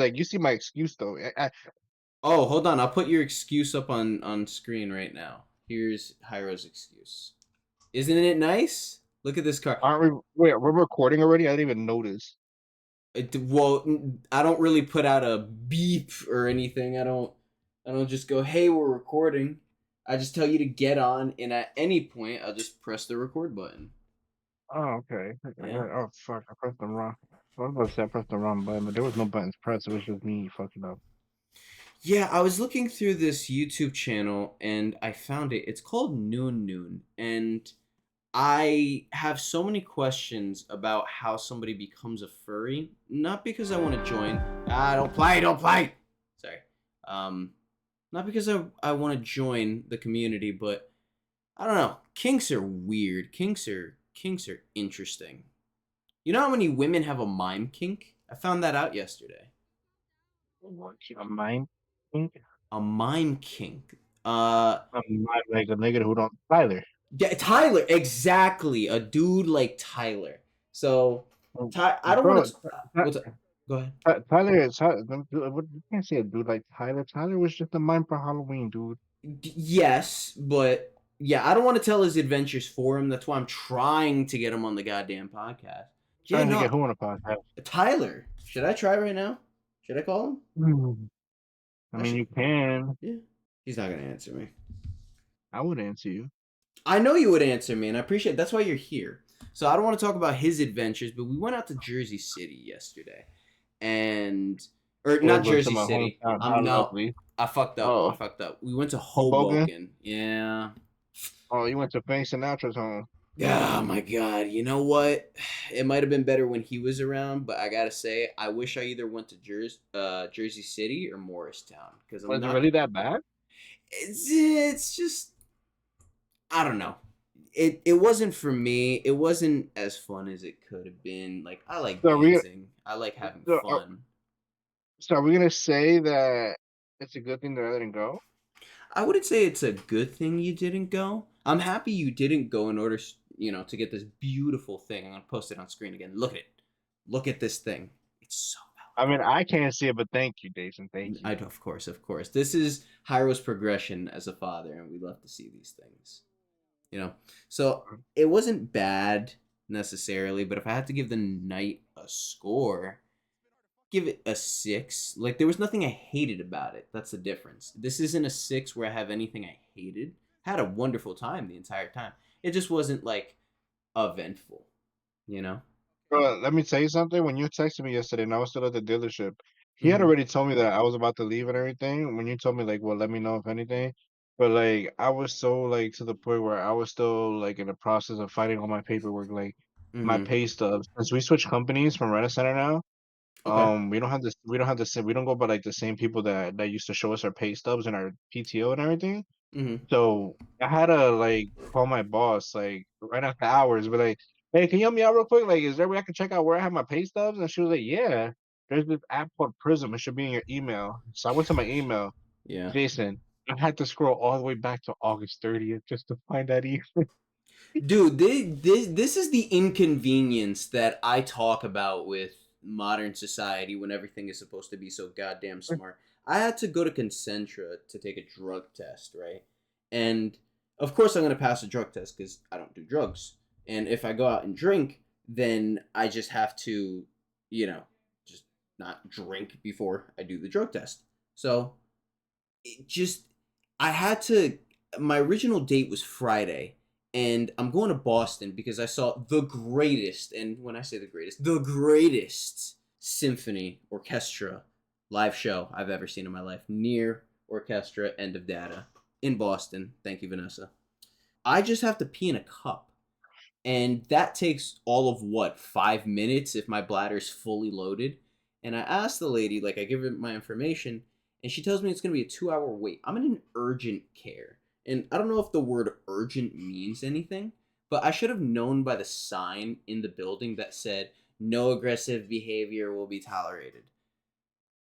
Like, you see my excuse though. Oh, hold on. I'll put your excuse up on screen right now. Here's Jairo's excuse. Isn't it nice? Look at this car. Aren't we? Wait, we're recording already. I didn't even notice. Well, I don't really put out a beep or anything. I don't just go, "Hey, we're recording." I just tell you to get on, and at any point, I'll just press the record button. Oh, okay. Yeah. Oh, fuck. I pressed the wrong. I was about to say I pressed the wrong button, but there was no buttons pressed. It was just me fucking up. Yeah, I was looking through this YouTube channel and I found it. It's called Noon Noon, and I have so many questions about how somebody becomes a furry. Not because I want to join. Ah, don't play, don't play. Sorry. Um, Not because I want to join the community, but I don't know. Kinks are weird. Kinks are interesting. You know how many women have a mime kink? I found that out yesterday. What? A mind? Think? A mime kink. Uh, I'm not like a nigga who don't Tyler. Yeah, Tyler, exactly. A dude like Tyler. So, Oh, I don't want bro, to. What's up? Go ahead. Tyler is you can't say a dude like Tyler. Tyler was just a mime for Halloween, dude. Yes, but yeah, I don't want to tell his adventures for him. That's why I'm trying to get him on the goddamn podcast. Yeah, Trying to get no, who on a podcast? Tyler. Should I try right now? Should I call him? Hmm. I I mean, should. you can. Yeah, he's not gonna answer me. I would answer you. I know you would answer me, and I appreciate. That's why you're here. So I don't want to talk about his adventures, but we went out to Jersey City yesterday, and or Or not go to Jersey my City. hometown. I'm How no, lovely. I fucked up. I Oh, fucked up. We went to Hoboken. Hoboken. Yeah. Oh, you went to Frank Sinatra's home. Oh my god. You know what? It might have been better when he was around, but I gotta say, I wish I either went to Jersey City or Morristown because I'm Was it not. really that bad? It's just I don't know. It wasn't for me. It wasn't as fun as it could have been. Like I like So are we? dancing. I like having So fun. are we gonna say that it's a good thing that I didn't go? I wouldn't say it's a good thing you didn't go. I'm happy you didn't go in order, to get this beautiful thing. I'm gonna post it on screen again. Look at it. Look at this thing. It's so I mean, I can't see it, but thank you, Jason. Thank I you. do, of course, of course. This is Hyro's progression as a father, and we love to see these things. You know, so it wasn't bad necessarily, but if I had to give the night a score, give it a 6. Like there was nothing I hated about it. That's the difference. This isn't a 6 where I have anything I hated. I had a wonderful time the entire time. It just wasn't like eventful, you know. Bro, let me tell you something. When you texted me yesterday and I was still at the dealership, he had Mhm. already told me that I was about to leave and everything. When you told me like, well, let me know if anything. But like I was so like to the point where I was still like in the process of fighting all my paperwork, like my Mhm. pay stubs. Since we switched companies from Rene Center now, Okay. we don't go by like the same people that used to show us our pay stubs and our PTO and everything. Mhm. So I had to like call my boss like right after hours, be like, "Hey, can you help me out real quick? Like, is there a way I can check out where I have my pay stubs?" And she was like, "Yeah, there's this app called Prism. It should be in your email." So I went to my email. Yeah. Jason, I had to scroll all the way back to August 30th just to find that email. Dude, this is the inconvenience that I talk about with modern society when everything is supposed to be so goddamn smart. I had to go to Concentra to take a drug test, right? And of course, I'm going to pass a drug test because I don't do drugs. And if I go out and drink, then I just have to, just not drink before I do the drug test. So it just I had to my original date was Friday and I'm going to Boston because I saw the greatest, and when I say the greatest symphony orchestra live show I've ever seen in my life. Near Orchestra, End of Data in Boston. Thank you, Vanessa. I just have to pee in a cup. And that takes all of what, 5 minutes if my bladder's fully loaded. And I asked the lady, like, I give her my information, and she tells me it's going to be a 2 hour wait. I'm in an urgent care. And I don't know if the word urgent means anything, but I should have known by the sign in the building that said, no aggressive behavior will be tolerated.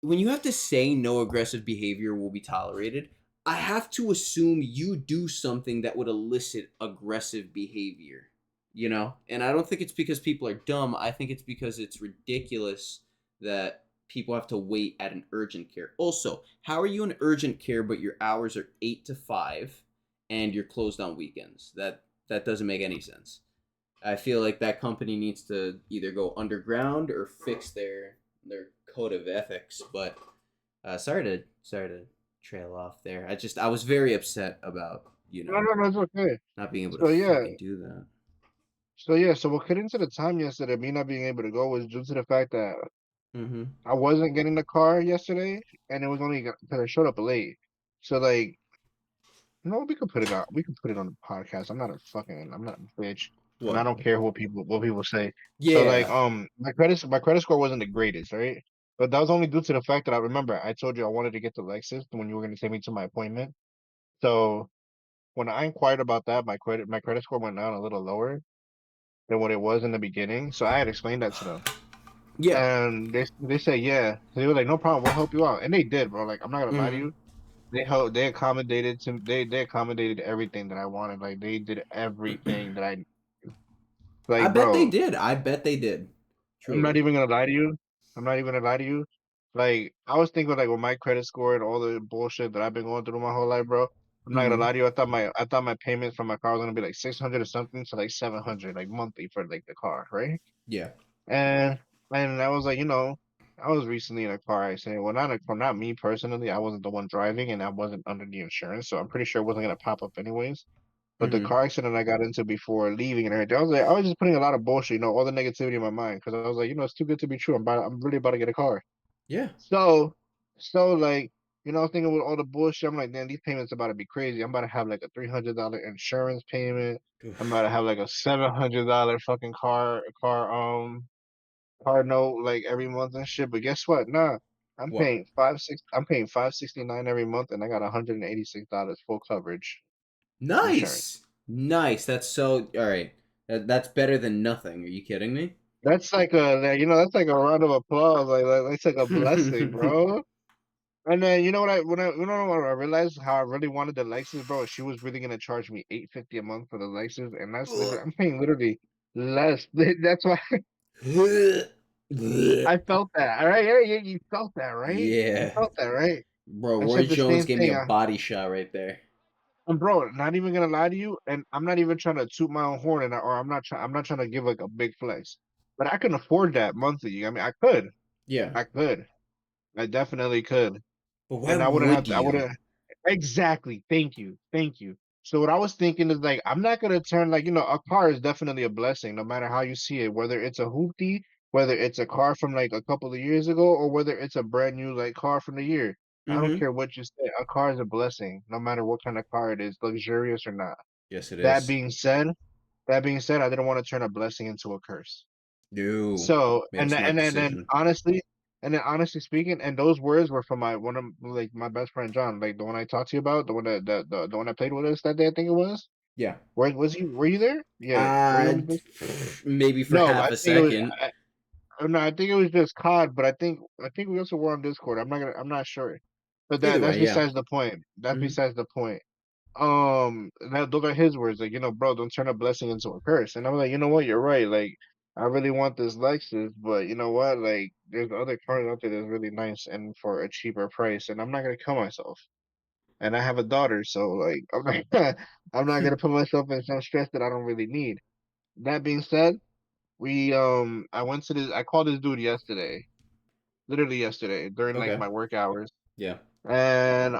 When you have to say no aggressive behavior will be tolerated, I have to assume you do something that would elicit aggressive behavior, And I don't think it's because people are dumb. I think it's because it's ridiculous that people have to wait at an urgent care. Also, how are you in urgent care but your hours are 8 to 5 and you're closed on weekends? That doesn't make any sense. I feel like that company needs to either go underground or fix their code of ethics. But sorry to trail off there. I was very upset about No, no, no, it's okay. not being able to So yeah, fucking do that. so what cut into the time yesterday, me not being able to go was due to the fact that Mm-hmm. I wasn't getting the car yesterday, and it was only because I showed up late. So like, no, we could put it on. We could put it on the podcast. I'm not a bitch, and I What? don't care what people say. So like, Yeah. my credit score wasn't the greatest, right? But that was only due to the fact that I remember I told you I wanted to get to Lexus when you were going to take me to my appointment. So when I inquired about that, my credit score went down a little lower than what it was in the beginning. So I had explained that to them, Yeah. and they said yeah. They were like, no problem, we'll help you out, and they did, bro. Like I'm not gonna lie to Mm-hmm. you. They accommodated everything that I wanted. Like they did everything that I I like, bet they bro. did. I bet they did. I'm not Truly. even gonna lie to you. I'm not even gonna lie to you. Like I was thinking like with my credit score and all the bullshit that I've been going through my whole life, bro. I'm not gonna Mm-hmm. lie to you. I thought my payments for my car was gonna be like 600 or something to like 700 like monthly for like the car, right? Yeah. And I was like, I was recently in a car accident. Well, not me personally. I wasn't the one driving, and I wasn't under the insurance, so I'm pretty sure it wasn't gonna pop up anyways. But the Mm-hmm. car accident I got into before leaving and everything, I was just putting a lot of bullshit, all the negativity in my mind because I was like, it's too good to be true. I'm really about to get a car. Yeah. So, so like, I was thinking with all the bullshit, I'm like, damn, these payments about to be crazy. I'm about to have like a $300 insurance payment. I'm about to Oof. have like a $700 fucking car note like every month and shit. But guess what? Nah, What? I'm paying 569 every month, and I got $186 full coverage insurance. Nice. Nice. That's so all right. That's better than nothing. Are you kidding me? That's like a round of applause. Like that's like a blessing, bro. And then what I realized how I really wanted the Lexus, bro. She was really gonna charge me 850 a month for the Lexus, and that's literally I'm paying literally less. That's why I felt that. All right, yeah, yeah, you felt that, right? You Yeah. felt that, right? Bro, I Roy said the Jones same gave me thing. a body shot right there. And bro, not even gonna lie to you, and I'm not even trying to toot my own horn, or I'm not trying to give like a big flex, but I can afford that monthly. I mean, Yeah. I could, I definitely could, But why and would I you? wouldn't. Exactly. Thank you. Thank you. So what I was thinking is like I'm not gonna turn like a car is definitely a blessing no matter how you see it, whether it's a hoopty, whether it's a car from like a couple of years ago, or whether it's a brand new like car from the year. I don't Mm-hmm. care what you say. A car is a blessing, no matter what kind of car it is, luxurious or not. Yes, it That is. being said, that being said, I didn't want to turn a blessing into a curse. No. So, Made a smart decision. and then honestly speaking, and those words were from my one of like my best friend John, like the one I talked to you about, the one the one that played with us that day, I think it was. Yeah. Where was he? Were you there? Yeah. Were you Uh, with us? maybe for No, half I a think it was. second. No, I think it was just COD, but I think we also were on Discord. I'm not sure. But Either that's way, yeah. besides the point. That's Mm-hmm. besides the point. Those are his words, like, bro, don't turn a blessing into a curse. And I'm like, you know what, you're right. Like, I really want this Lexus, but you know what? Like, there's other cars out there that's really nice and for a cheaper price, and I'm not gonna kill myself. And I have a daughter, so like, I'm not gonna put myself in some stress that I don't really need. That being said, I called this dude yesterday, literally yesterday during like Okay. my work hours. Yeah. And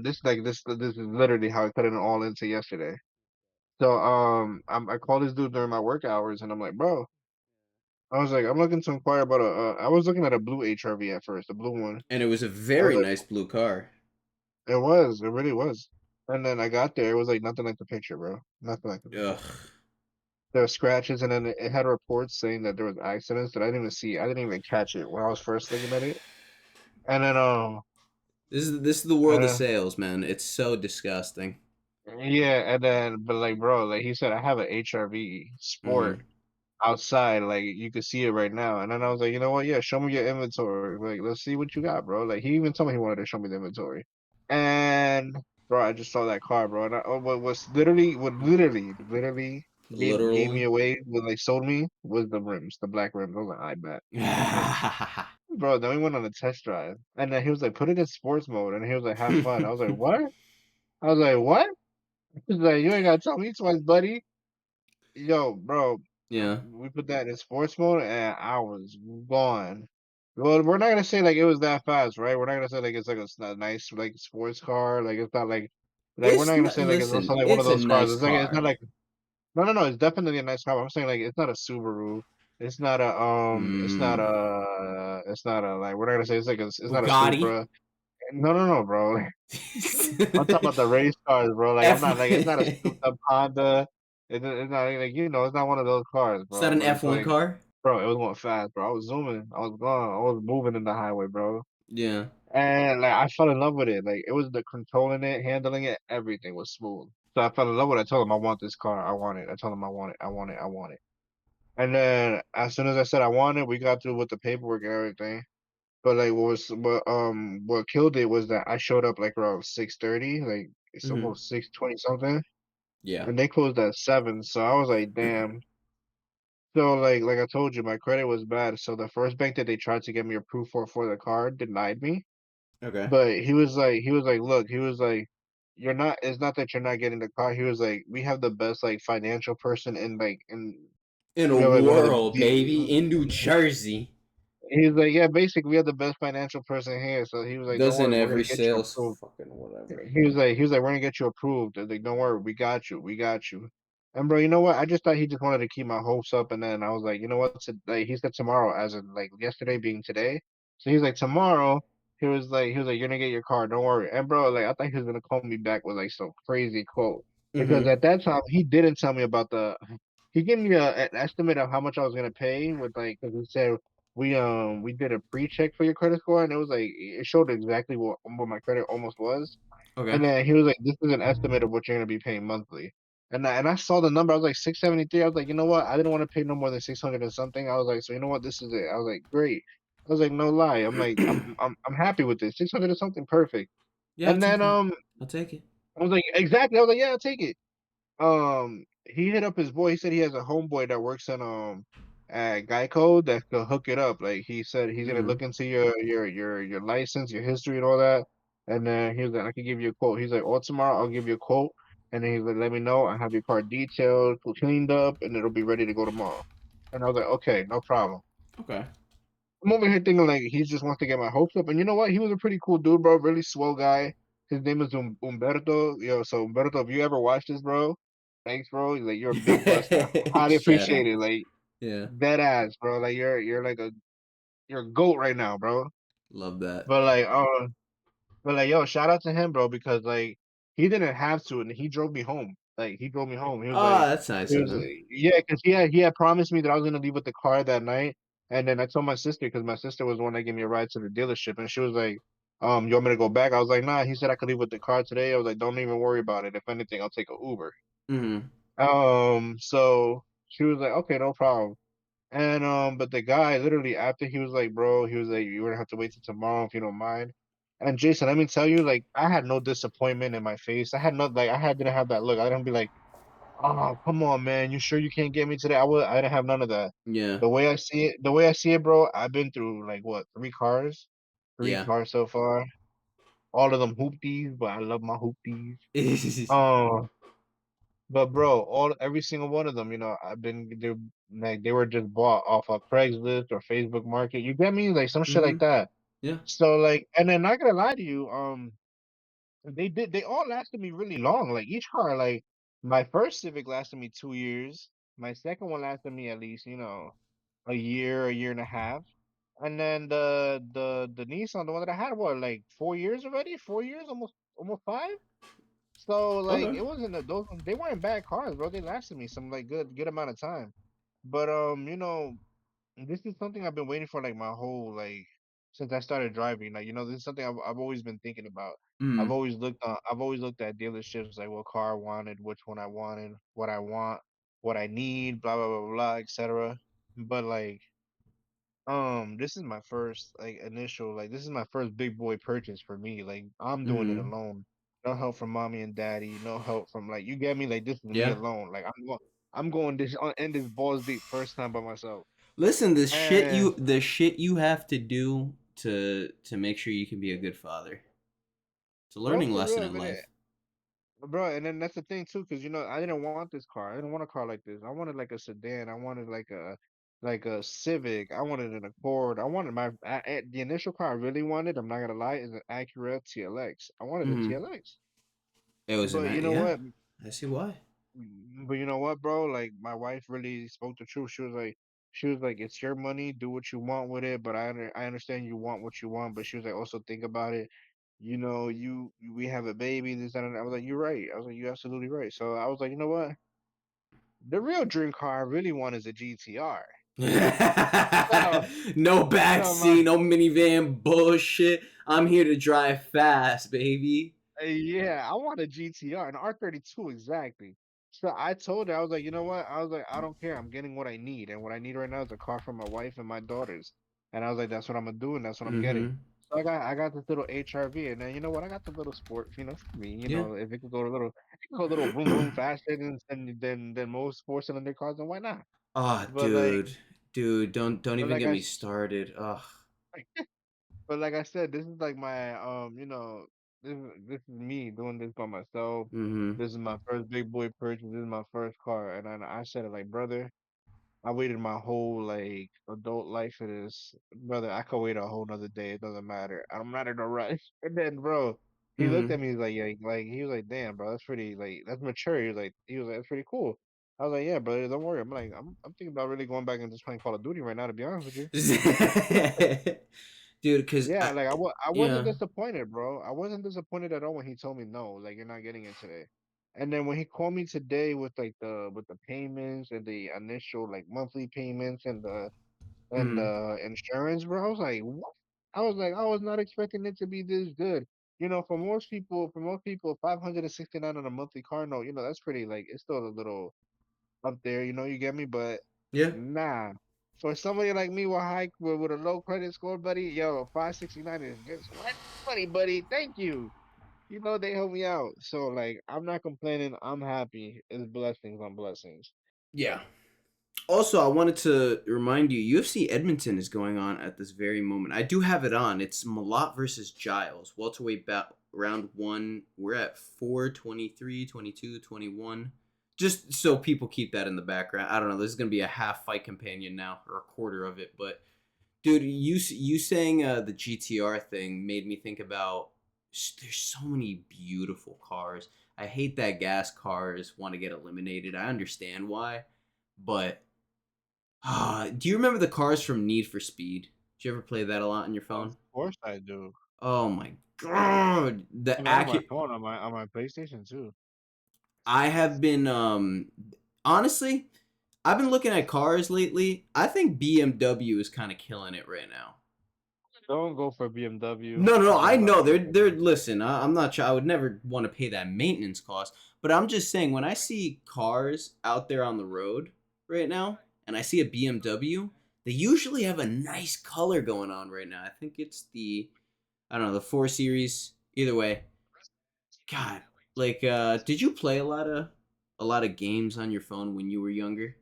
this is literally how I put it all into yesterday. So I called this dude during my work hours, and I'm like, bro, I was like, I'm looking to inquire about I was looking at a blue HRV at first, the blue one. And it was a I was very like, nice blue car. it really was. And then I got there, it was like nothing like the picture, bro, nothing like the picture. Ugh. There were scratches, and then it had reports saying that there was accidents that I didn't even see. I didn't even catch it when I was first looking at it. And then This is the world of uh, sales, man. It's so disgusting. yeah, and then but like, bro, like he said, I have an HRV Mm-hmm. Sport outside, like you could see it right now. And then I was like, you know what? Yeah, show me your inventory. Like, let's see what you got, bro. Like he even told me he wanted to show me the inventory. And bro, I just saw that car, bro. And what literally gave me Literally. away, what like sold me was the rims, the black rims. I was like, I bet. bro. Then we went on a test drive, and then he was like, "Put it in sports mode," and he was like, "Have fun." I was like, "What?" I was like, "What?" He's like, "You ain't gotta tell me twice, buddy." Yo, bro, Yeah. we put that in sports mode, and I was gone. Well, we're not gonna say like it was that fast, right? We're not gonna say like it's like a nice like sports car. Like it's not like we're It's not gonna not. say like it's also Listen, like one of it's a those cars. nice It's like it's not car. like no, no, no. It's definitely a nice car. I'm saying like it's not a Subaru. It's not a like we're not gonna say it's not a Bugatti. Supra. No, no, no, bro. I'm talking about the race cars, bro. Like I'm F. not like it's not a It's souped up Honda. It's not like it's not one of those cars, not bro. an But it's F1 like, car. bro, it was going fast, bro. I was zooming. I was going. I was moving in the highway, bro. Yeah. And like I fell in love with it. Like it was the controlling it, handling it, everything was smooth. So I fell in love with it. I told him I want this car. I want it. I told him I want it. I want it. I want it. And then as soon as I said I want it, we got through with the paperwork and everything. But like what killed it was that I showed up like around 6:30, like it's Hmm. almost 6:20 something, Yeah. and they closed at 7. So I was like, damn. So like I told you, my credit was bad. So the first bank that they tried to get me approved for the card denied me. Okay. But he was like, look, he was like, you're not. It's not that you're not getting the car. He was like, we have the best like financial person in like in In a we have like one of world, baby, in New the Jersey, he's like, yeah, basically we have the best financial person here. So he was like, don't doesn't worry, we're every gonna get you sales approved. fucking whatever. He was like, we're gonna get you approved. They're like, don't worry, we got you, we got you. And bro, you know what? I just thought he just wanted to keep my hopes up, and then I was like, you know what? Like he said tomorrow, as in like yesterday being today. So he's like tomorrow. He was like, you're gonna get your car, don't worry. And bro, like I thought he was gonna call me back with like some crazy quote because Mm-hmm. at that time he didn't tell me about the. He gave me an estimate of how much I was gonna pay with like because he said we did a pre-check for your credit score and it was like it showed exactly what my credit almost was. Okay. And then he was like, "This is an estimate of what you're gonna be paying monthly." And I saw the number. I was like 673. I was like, you know what? I didn't want to pay no more than 600 and something. I was like, so you know what? This is it. I was like, great. I was like, no lie. I'm like, I'm happy with this. 600 or something, perfect. Yeah, I'll And take then it. I'll take it. I was like, exactly. I was like, yeah, I'll take it. He hit up his boy. He said he has a homeboy that works in at Geico that could hook it up. Like he said, he's gonna Mm-hmm. look into your license, your history, and all that. And then he was like, I can give you a quote. He's like, oh, tomorrow I'll give you a quote. And then he's like, let me know. I have your car detailed, cleaned up, and it'll be ready to go tomorrow. And I was like, okay, no problem. Okay. I'm over here thinking like he just wants to get my hopes up. And you know what? He was a pretty cool dude, bro. Really swell guy. His name is Umberto. Yo, so Umberto, if you ever watch this, bro, thanks, bro. Like you're a big plus. I highly Shout appreciate out. it. Like Yeah. dead ass, bro. Like you're a goat right now, bro. Love that. But like yo, shout out to him, bro, because like he didn't have to, and he drove me home. Like he drove me home. He was Oh, like, that's nice he of was him. yeah, because he had promised me that I was gonna leave with the car that night, and then I told my sister because my sister was the one that gave me a ride to the dealership, and she was like, you want me to go back? I was like, nah. He said I could leave with the car today. I was like, don't even worry about it. If anything, I'll take a Uber. Mm-hmm. So she was like, okay, no problem. And but the guy literally after he was like, bro, he was like, you're gonna have to wait till tomorrow if you don't mind. And Jason, let me tell you, like, I had no disappointment in my face. I had no like, didn't have that look. I didn't be like, oh, come on, man, you sure you can't get me today? I didn't have none of that. Yeah. The way I see it, bro, I've been through like what, three Yeah. cars so far. All of them hoopties, but I love my hoopties. Um, but bro, every single one of them, they were just bought off of Craigslist or Facebook Market. You get me? Like some shit Mm-hmm. like that. Yeah. So like, and then not gonna lie to you, they all lasted me really long. Like each car, like my first Civic lasted me 2 years. My second one lasted me at least, a year and a half. And then the Nissan, the one that I had, what, like 4 years already? 4 years, almost five. So like Okay. it wasn't those they weren't bad cars, bro. They lasted me some like good amount of time. But this is something I've been waiting for like my whole like since I started driving. Like, this is something I've always been thinking about. Mm-hmm. I've always looked at dealerships like what car I wanted, which one I wanted, what I want, what I need, blah blah blah blah, etc. But like this is my first like initial like this is my first big boy purchase for me. Like I'm doing it Mm-hmm. alone. No help from mommy and daddy. No help from like you get me. Like this is me Yeah. alone. Like I'm going this in this balls deep first time by myself. Listen, And the shit you have to do to make sure you can be a good father. It's a bro, learning for lesson real, in man. life. Bro, and then that's the thing too, because I didn't want this car. I didn't want a car like this. I wanted like a sedan. I wanted like a Civic. I wanted an Accord. I wanted the initial car I really wanted. I'm not gonna lie, is an Acura TLX. I wanted a Mm-hmm. TLX. It was But you know yeah. what? I see why. But you know what, bro? Like my wife really spoke the truth. She was like, it's your money. Do what you want with it. But I understand you want what you want. But she was like, also think about it. We have a baby, this, that, and that. I was like, you're right. I was like, you're absolutely right. So I was like, you know what? The real dream car I really want is a GTR. So, No so backseat, no minivan bullshit. I'm here to drive fast, baby. yeah, I want a GTR, an R32 exactly. So I told her, I was like, you know what? I was like, I don't care. I'm getting what I need, and what I need right now is a car for my wife and my daughters. And I was like, that's what I'm gonna do, and that's what I'm getting. Mm-hmm. So I got this little HRV, and then you know what? I got the little sport, for me. Yeah. If it could go a little boom boom faster than most four cylinder cars, then why not? Oh, But like, dude, don't but even like get I me started. Ugh. But like I said, this is like my this is me doing this by myself. Mm-hmm. This is my first big boy purchase. This is my first car, and I said it like, brother, I waited my whole like adult life for this, brother. I could wait a whole nother day. It doesn't matter. I'm not in a rush. And then, bro, he looked Mm-hmm. at me. He's like, yeah, like he was like, damn, bro, that's pretty like that's mature. He was like, that's pretty cool. I was like, yeah, brother, don't worry. I'm thinking about really going back and just playing Call of Duty right now, to be honest with you. Dude, cause Yeah, like I wasn't yeah. disappointed, bro. I wasn't disappointed at all when he told me no, like you're not getting it today. And then when he called me today with like the payments and the initial like monthly payments and Mm-hmm. the insurance, bro, I was like, what? I was not expecting it to be this good. For most people, 569 on a monthly car note, that's pretty like it's still a little up there, you get me? But Yeah. nah. For somebody like me with a low credit score, buddy, yo, 569 is just what money, buddy. Thank you. They helped me out. So like I'm not complaining. I'm happy. It's blessings on blessings. Yeah. Also, I wanted to remind you, UFC Edmonton is going on at this very moment. I do have it on. It's Malott versus Giles, welterweight round one. We're at 4:23, 22, 21. Just so people keep that in the background. I don't know. This is gonna be a half fight companion now, or a quarter of it. But dude, you saying the GTR thing made me think about. There's so many beautiful cars. I hate that gas cars want to get eliminated. I understand why, but do you remember the cars from Need for Speed? Did you ever play that a lot on your Of phone? course I do. Oh my god, I the mean, on my accurate. phone, on my PlayStation too. I have been honestly, I've been looking at cars lately. I think BMW is kind of killing it right now. Don't go for BMW. No, no, no. I I got a lot know of faith they're in you. listen. I'm not sure. I would never want to pay that maintenance cost. But I'm just saying when I see cars out there on the road right now, and I see a BMW, they usually have a nice color going on right now. I think it's the I don't know the 4 Series. Either way, God, like, did you play a lot of games on your phone when you were younger?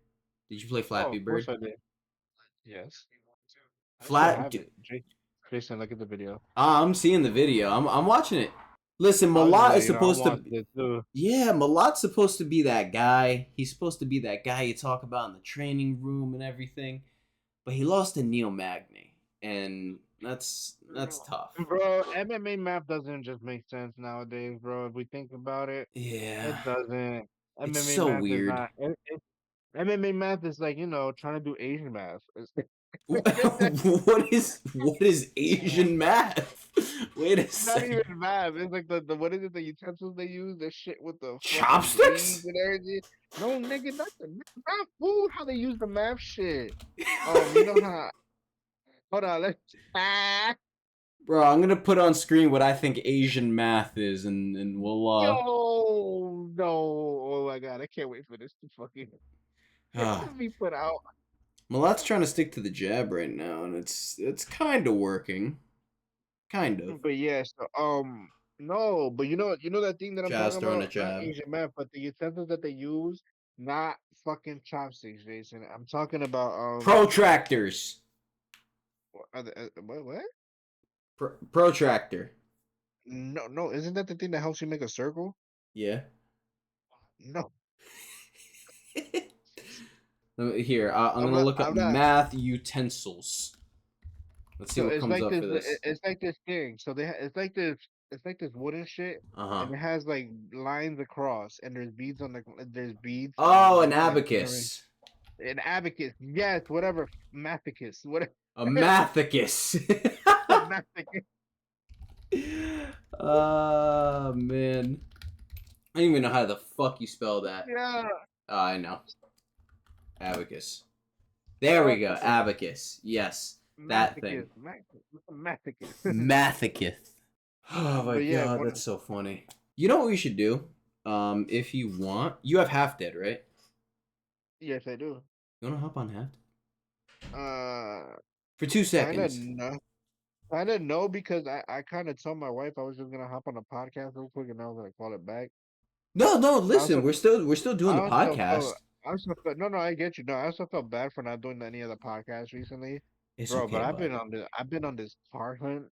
Did you play Oh, Flappy of course Bird? I did. Yes. I still Flat. have it. Jason, look at the video. I'm seeing the video. I'm watching it. Listen, I was just Malott is like, I'm supposed to. watching it too. Yeah, Malot's supposed to be that guy. He's supposed to be that guy you talk about in the training room and everything. But he lost to Neil Magny, and that's tough. Bro, MMA math doesn't just make sense nowadays, bro. If we think about it, Yeah, it doesn't. it's MMA so math is weird. not. MMA math is like trying to do Asian math. What is Asian math? Wait a It's not even second. math. It's like the what is it? The utensils they use, the shit with the fucking beads Chopsticks? and everything. No, nigga, that's the math food. How they use the math shit. You know how? Hold on, let's. Bro, I'm gonna put on screen what I think Asian math is, and we'll Yo, no. Oh my god, I can't wait for this to fucking uh be put out. Malot's trying to stick to the jab right now, and it's kind of working. Kind of. But yeah, so no, but you know that thing that I'm Jazz talking throwing a about, not jab. Asian math, but the utensils that they use, Not fucking chopsticks, Jason. I'm talking about Protractors. what? Protractor. No, no, isn't that the thing that helps you make a circle? Yeah. No, Here, I'm I'm gonna not. look up I'm not. math utensils. Let's see So what it's comes like up this. for this. It's like this thing. So it's like this. It's like this wooden shit, Uh huh. and it has like lines across, and there's beads, Oh, an like you know what I mean? abacus. An abacus, yes, whatever, mathicus, whatever, A mathicus. mathicus. Man. I don't even know how the fuck you spell that. Yeah, Oh, I know. Abacus. There we go. mathicus, Abacus. Yes. That mathicus, thing. mathicus. Mathicus. Oh my But yeah, god, that's so funny. You know what we should do? If you want, you have half dead, right? yes, I do. You wanna hop on half Uh, for two kind of seconds? no, kind of no, because I kind of told my wife I was just gonna hop on the podcast real quick, and I was gonna call it back. No, no. I Listen, also, we're still doing I the also felt, podcast. no, no, I get you. No, I also felt bad for not doing any of the podcasts recently, It's bro. But okay, bud. I've been on this car hunt,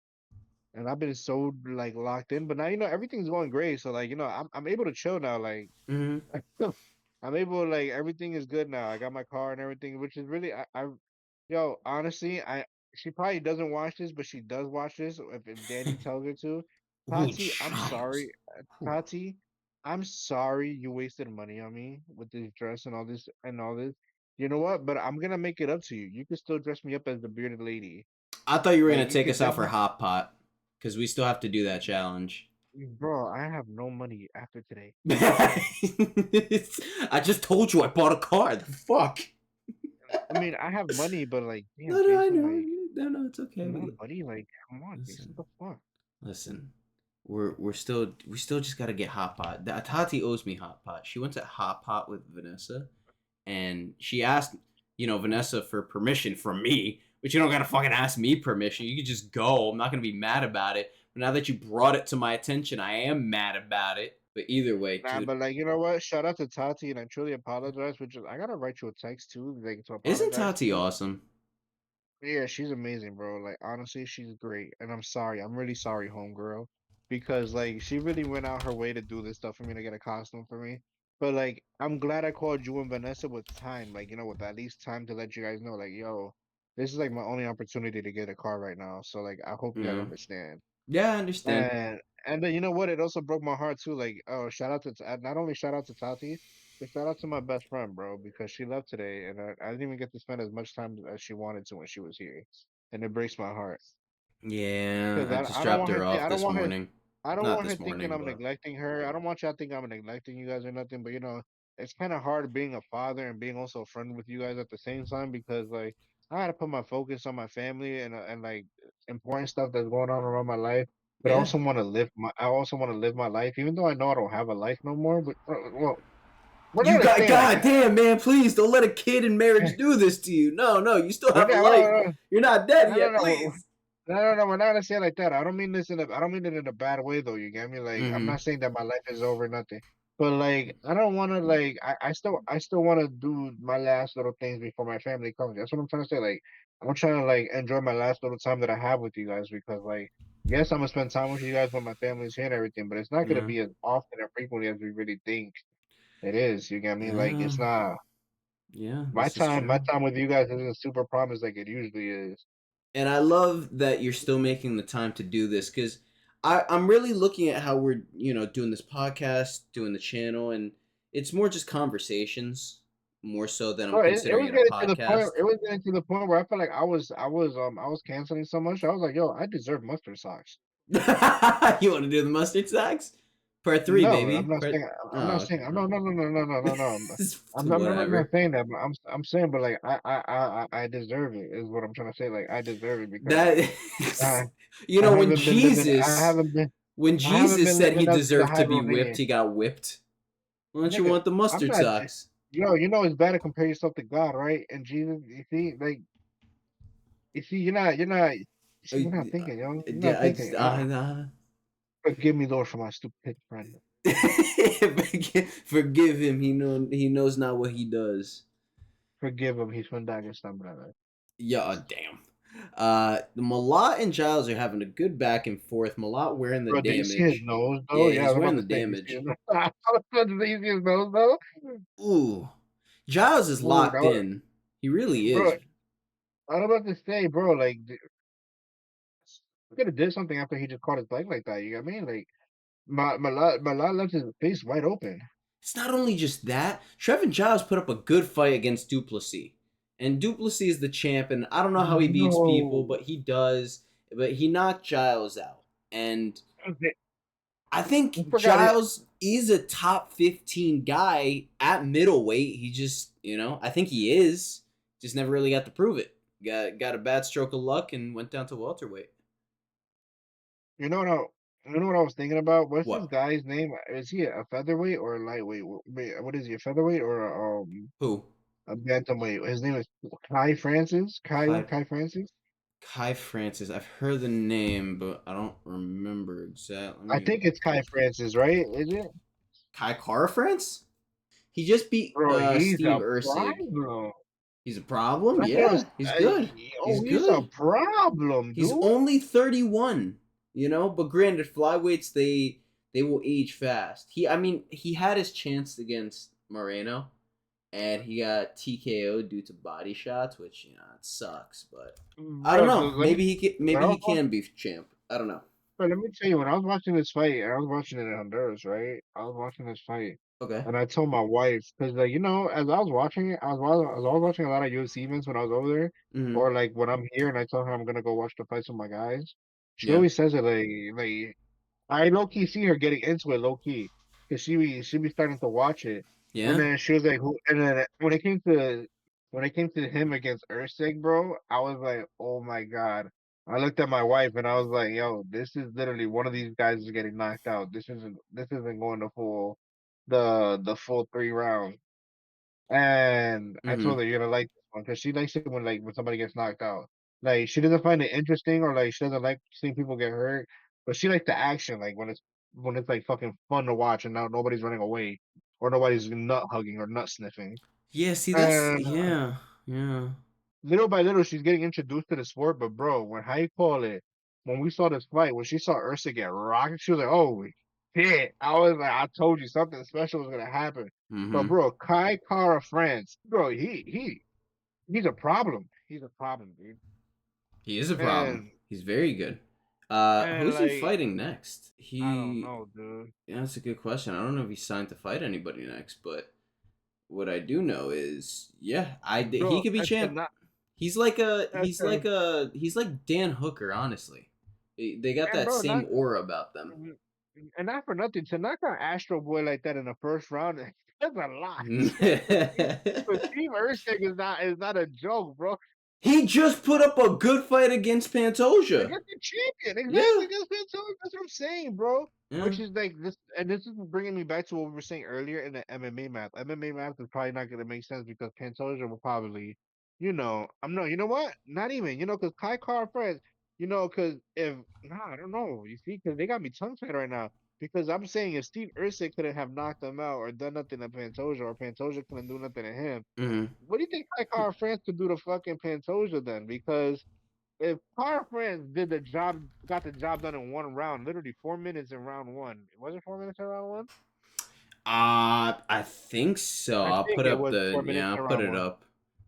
and I've been so like locked in. But now everything's going great, so like I'm able to chill now. Like Hmm. I'm able to, like, everything is good now. I got my car and everything, which is really yo, honestly, she probably doesn't watch this, but she does watch this if Danny tells her to. Ooh, Tati, I'm child. sorry. Tati, I'm sorry you wasted money on me with this dress and all this and all this. You know what? But I'm gonna make it up to you. You can still dress me up as the bearded lady. I thought you were Like gonna you take could us out for definitely, hot pot because we still have to do that challenge. bro. I have no money after today. I just told you I bought a car. The fuck? I mean, I have money, but like, damn, No, no, I Jason, know. like, No, no, it's okay. come on, buddy, like, come on, Jason, Listen, what the fuck? listen. We still just gotta get hot pot. Tati owes me hot pot. She went to hot pot with Vanessa, and she asked, Vanessa for permission from me. But you don't gotta fucking ask me permission. You can just go. I'm not gonna be mad about it. But now that you brought it to my attention, I am mad about it. But either way, Nah, dude, but like, you know what? Shout out to Tati, and I truly apologize. Which is, I gotta write you a text too, like to isn't apologize to Tati you. awesome? Yeah, she's amazing, bro. Like, honestly, she's great, and I'm sorry. I'm really sorry, homegirl, because like she really went out her way to do this stuff for me to get a costume for me. But like, I'm glad I called you and Vanessa with time, like with at least time to let you guys know, like, yo, this is like my only opportunity to get a car right now. So like, I hope you guys Mm. understand. Yeah, I understand. And then you know what? It also broke my heart too. Like, oh, shout out to not only shout out to Tati, but shout out to my best friend, bro, because she left today, and I didn't even get to spend as much time as she wanted to when she was here, and it breaks my heart Yeah, because I just I don't dropped want her her think off this morning. I don't Not want her this thinking morning, I'm but neglecting her. I don't want y'all to think I'm neglecting you guys or nothing. But it's kind of hard being a father and being also a friend with you guys at the same time because like I had to put my focus on my family and like important stuff that's going on around my life. But yeah. I also want to live my life, even though I know I don't have a life no more. But well, we're not You gonna got, say it like god that. damn, man, please don't let a kid in marriage do this to you. No, no, you still We're have a not, life. no, You're not dead no, no, yet, no, no. please. No, no, no, we're not gonna say it like that. I don't mean it in a bad way though, you get me? Like I'm Mm-hmm. not saying that my life is over, nothing. But like I don't wanna like I still wanna do my last little things before my family comes. That's what I'm trying to say. Like I'm trying to like enjoy my last little time that I have with you guys because like yes, I'm gonna spend time with you guys when my family's here and everything, but it's not gonna Yeah. be as often and frequently as we really think it is, you get me? Like Yeah. it's not Yeah, this is my true. time with you guys isn't super promised like it usually is. And I love that you're still making the time to do this because I'm really looking at how we're, doing this podcast, doing the channel, and it's more just conversations, more so than I'm Bro, it considering was it a getting to the point. podcast. It was getting to the point where I felt like I was canceling so much. I was like, yo, I deserve mustard socks. You want to do the mustard sacks? Part three, No, baby. Part. I'm not Oh, okay. saying. No, no, no, no, no, no, no, no. I'm not Whatever. saying that. But I'm saying, but like I deserve it. Is what I'm trying to say. Like I deserve it because That I when I Jesus when haven't Jesus been said he living up to the deserved to hype be of whipped, Rene. he got whipped. Why don't you Nigga, want the I'm mustard not. socks? It's bad to compare yourself to God, right? And Jesus, you see, like you see, Uh, you're not thinking, yo. You're yeah, not thinking. uh, Forgive me, Lord, for my stupid friend. Forgive him. He knows not what he does. Forgive him. He's from Dagestan, brother. Yeah, damn. The Malat and Giles are having a good back and forth. Malat wearing the Bro, do you see his damage. nose though? Yeah, Yeah, I he's was wearing about the to say, do you see damage. his nose? I was about to say, you see his nose though? Ooh, Giles is Ooh, locked in. He really bro, is. I was about to say, bro, like, he could have did something after he just caught his leg like that. You know what I mean? Like, my lot left his face wide open. It's not only just that. Trevin Giles put up a good fight against Duplessis, and Duplessis is the champ. And I don't know how he beats people, No. but he does. But he knocked Giles out, and Okay, I I think forgot it. Giles is a top 15 guy at middleweight. He just, I think he is. Just never really got to prove it. Got a bad stroke of luck and went down to welterweight. You know what you know what I was thinking about? What's this What? guy's name? Is he a featherweight or a lightweight? Wait, what is he? A featherweight or Who? a bantamweight? His name is Kai Francis. Kai Kai Francis. Kai Francis. I've heard the name, but I don't remember exactly. Let I me think it's Kai Francis, right? Is it? Kai Kara France? He just beat Bro, he's Steve a Ursig. problem. He's a problem. That's what I was. Yeah, he's good. He's He's a good. problem, He's dude. only 31, but granted, flyweights they will age fast. He had his chance against Moreno, and he got TKO due to body shots, which it sucks. But I don't Bro, know. let me. When Maybe I he was can be champ. I don't know. But let me tell you, when I was watching this fight, and I was watching it in Honduras, right? I was watching this fight, Okay. and I told my wife, because like as I was watching it, I was watching a lot of UFC events when I was over there, Mm-hmm. or like when I'm here and I tell her I'm gonna go watch the fights with my guys. She Yeah. always says it like I low key see her getting into it low key because she be starting to watch it, and Yeah. then she was like, "Who?" And then when it came to him against Ursig, bro, I was like, "Oh my god!" I looked at my wife and I was like, "Yo, this is literally one of these guys is getting knocked out. This isn't going the full 3 rounds." And I Mm-hmm. told her you're gonna like this one because she likes it when somebody gets knocked out. Like she doesn't find it interesting or like she doesn't like seeing people get hurt, but she likes the action. Like when it's like fucking fun to watch and now nobody's running away or nobody's nut hugging or nut sniffing. Yeah. See, that's And yeah. Yeah. little by little, she's getting introduced to the sport. But bro, when how you call it? When we saw this fight, when she saw Ursa get rocked, she was like, "Oh shit!" I was like, "I told you something special was gonna happen." But Mm-hmm. bro, Kai Kara France, bro, he's a problem. He's a problem, dude. He is a problem. And He's very good. and Who's he like fighting next? I don't know, dude. Yeah, that's a good question. I don't know if he's signed to fight anybody next, but what I do know is, yeah, he Bro, could be it's champ. not. He's like he's like Dan Hooker, honestly. They got And that bro, same not aura about them. and not for nothing to knock out Astro Boy like that in the first round. That's a lot. But Steve Erceg is not a joke, bro. He just put up a good fight against Pantoja. Against the champion, exactly Yeah, against Pantoja. That's what I'm saying, bro. yeah. Which is like this, and this is bringing me back to what we were saying earlier in the MMA map. MMA map is probably not going to make sense because Pantoja will probably, I'm no, you know what? Not even, because Kai Car Friends, because if nah, I don't know. You see, because they got me tongue tied right now. Because I'm saying if Steve Erceg couldn't have knocked him out or done nothing to Pantoja, or Pantoja couldn't do nothing to him, Hmm. what do you think Kai Car France could do to fucking Pantoja then? Because if Car Friends did the job, got the job done in 1 round, literally 4 minutes in round one. Was it 4 minutes in round one? I think so. I I'll think put it up was the 4 minutes yeah. I'll in put round it one. up,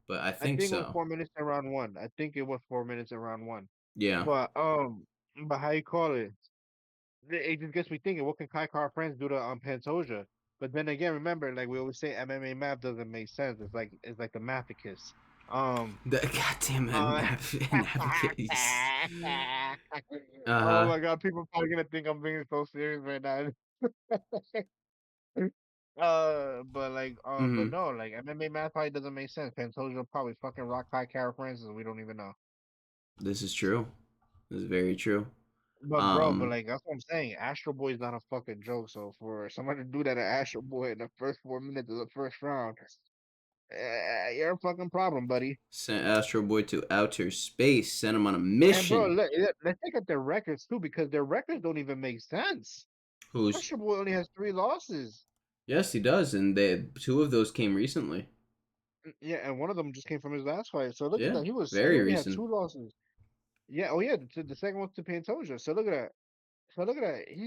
but I I think think it was so. 4 minutes in round one. I think it was 4 minutes in round one. Yeah. But how you call it? It just gets me thinking, what can Kai Car Friends do to Pantoja? But then again, remember, like we always say, MMA map doesn't make sense. It's like the mathicus. Um, The goddamn uh, navigate. Uh oh huh. my God, people probably gonna think I'm being so serious right now. But Hmm. no, like MMA math probably doesn't make sense. Pantoja will probably fucking rock high Cara Francis, and we don't even know. This is true. This is very true. But bro, but Um, like that's what I'm saying. Astro Boy is not a fucking joke. So for somebody to do that to Astro Boy in the first 4 minutes of the first round, you're a fucking problem, buddy. sent Astro Boy to outer space. Sent him on a And bro, mission. let's take up their records too, because their records don't even make sense. Who's? Pressure Boy only has 3 losses. Yes, he does, and two of those came recently. Yeah, and one of them just came from his last fight. So look at Yeah, that. He very only had recent. 2 losses. Yeah. Oh yeah. The second one's to Pantoja. So look at that. So look at that. He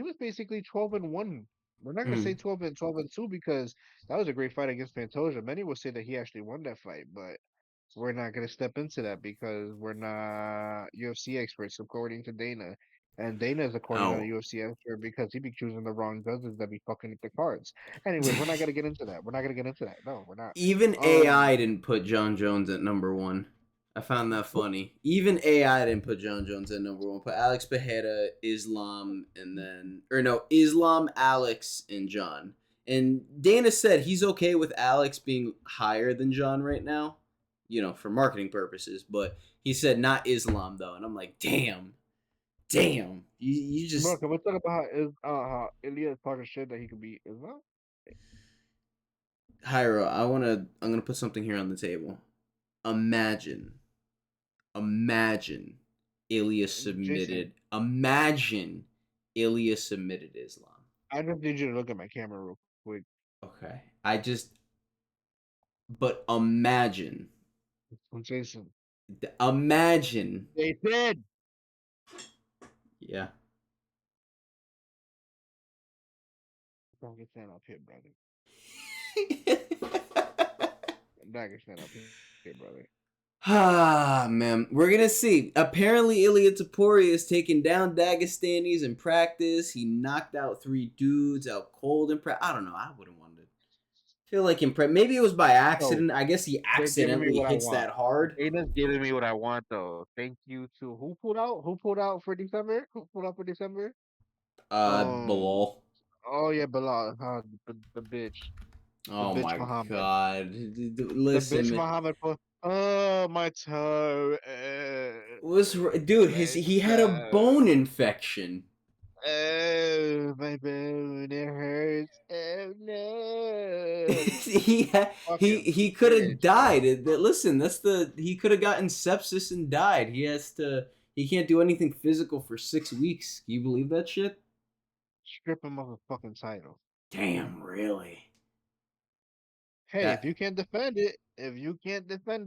was basically 12-1. We're not gonna say Mm. 12-2 because that was a great fight against Pantoja. Many will say that he actually won that fight, but we're not gonna step into that because we're not UFC experts according to Dana. And Dana is according to the Oh. UFC expert because he be choosing the wrong judges that be fucking up the cards. Anyways, we're not gonna get into that. We're not gonna get into that. No, we're not. Even Um, AI didn't put John Jones at number one. I found that funny. Even AI didn't put John Jones at number one. Put Alex Pereira, Islam, and then or no, Islam, Alex, and John. And Dana said he's okay with Alex being higher than John right now, for marketing purposes. But he said not Islam though, and I'm like, damn, you bro, just can we talk about how Ilya is talking shit that he could be Islam? Jairo. I'm gonna put something here on the table. Imagine Imagine Ilya Jason, submitted. Imagine Ilya submitted Islam. I just need you to look at my camera real quick. Okay. But imagine. Jason. Imagine. Jason! Yeah. Don't get stand up here, brother. Don't get stand up here, brother. Ah, man. We're going to see. Apparently, Ilya Taporia is taking down Dagestanis in practice. He knocked out 3 dudes out cold in practice. I don't know. I wouldn't want to feel like maybe it was by So accident. I guess he they're giving me accidentally what I hits want. that hard. Dana's giving me what I want, though. Thank you to who pulled out? Who pulled out for December? Who pulled out for December? Um. Bilal. Oh yeah, Bilal. The Oh bitch my Muhammad. god. The Listen, bitch man. Muhammad. Oh my toe. Dude, My he had a bone toe. infection. Oh, my bone, it hurts. Oh no. Fucking He could have bitch, died. bro. Listen, he could have gotten sepsis and died. He can't do anything physical for 6 weeks. Can you believe that shit? Strip him of a fucking title. Damn, really? Hey, That if you can't defend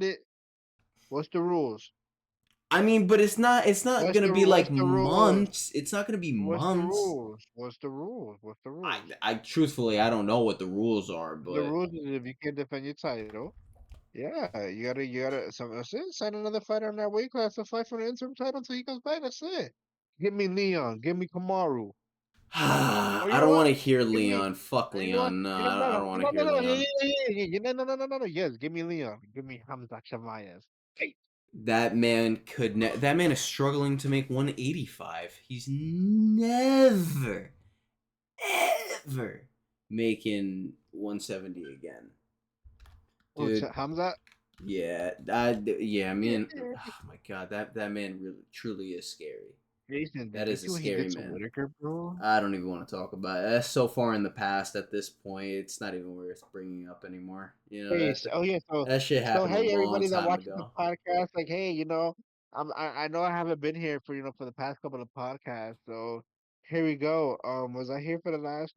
it, what's the rules? I mean, but it's not gonna be like What's the rules? months. It's not gonna be What's the months. rules? What's the rules? What's the rules? I truthfully I don't know what the rules are, The but rules is if you can't defend your title, yeah, you gotta that's it. Sign another fighter in that weight class to fight for the interim title until he comes back. That's it. Give me Leon. Give me Kamaru. Or you I know don't want what? to hear Give me. Leon. Fuck You know what? Leon. No, You know I no don't want to no hear no no Leon. no. Yes, give me Leon. Give me Hamza Shamayev. Hey, That man is struggling to make 185. He's never ever making 170 again. what's Dude, Hamza? yeah, Yeah. man. Oh my god, that man really truly is scary. Jason, did That you is a see what he scary did to man. Whitaker, bro? I don't even want to talk about it. That's so far in the past at this point. It's not even worth bringing up anymore. Hey, oh yeah, That shit happened a hey long everybody that time watches the ago. podcast, like hey, I know I haven't been here for for the past couple of podcasts, so here we go. Was I here for the last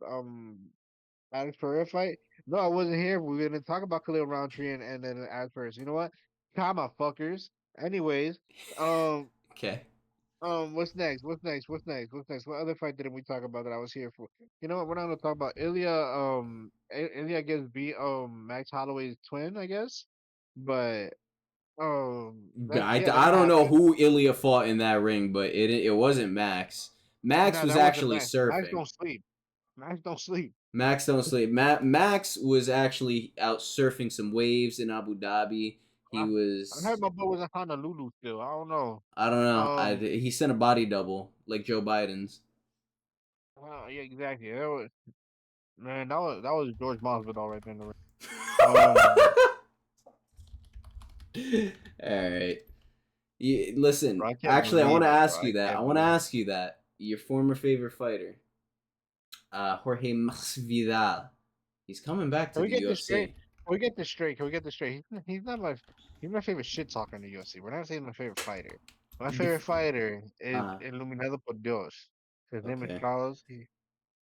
Alex Pereira fight? No, I wasn't here. We are gonna talk about Khalil Roundtree and then Alex Pereira. So you know what? Comma fuckers. Anyways, um Okay. what's next? What's next? What's next? What's next? What other fight didn't we talk about that I was here for? You know what? We're not gonna talk about Ilya. Ilya gets beat. Max Holloway's twin, I guess. But that I don't know happened. who Ilya fought in that ring, but it wasn't Max. Max No, was that wasn't actually Max. Max surfing. don't sleep. Max don't sleep. Max don't sleep. Max was actually out surfing some waves in Abu Dhabi. He I heard was my boy was in Honolulu still. I don't know. I don't know. Um, He sent a body double like Joe Biden's. yeah, exactly. That was George Masvidal right there in the ring. Um, All right. Listen, bro, I can't actually, I want believe to it, bro. ask I you that. I can't want to believe it. ask you that. Your former favorite fighter, Jorge Masvidal. He's coming back to Can we the get this straight? UFC. Can we get this straight? Can we get this straight? He's my favorite shit talker in the UFC. We're not saying my favorite fighter. My favorite Def- fighter is uh, Iluminado por Dios. His name is okay. Carlos.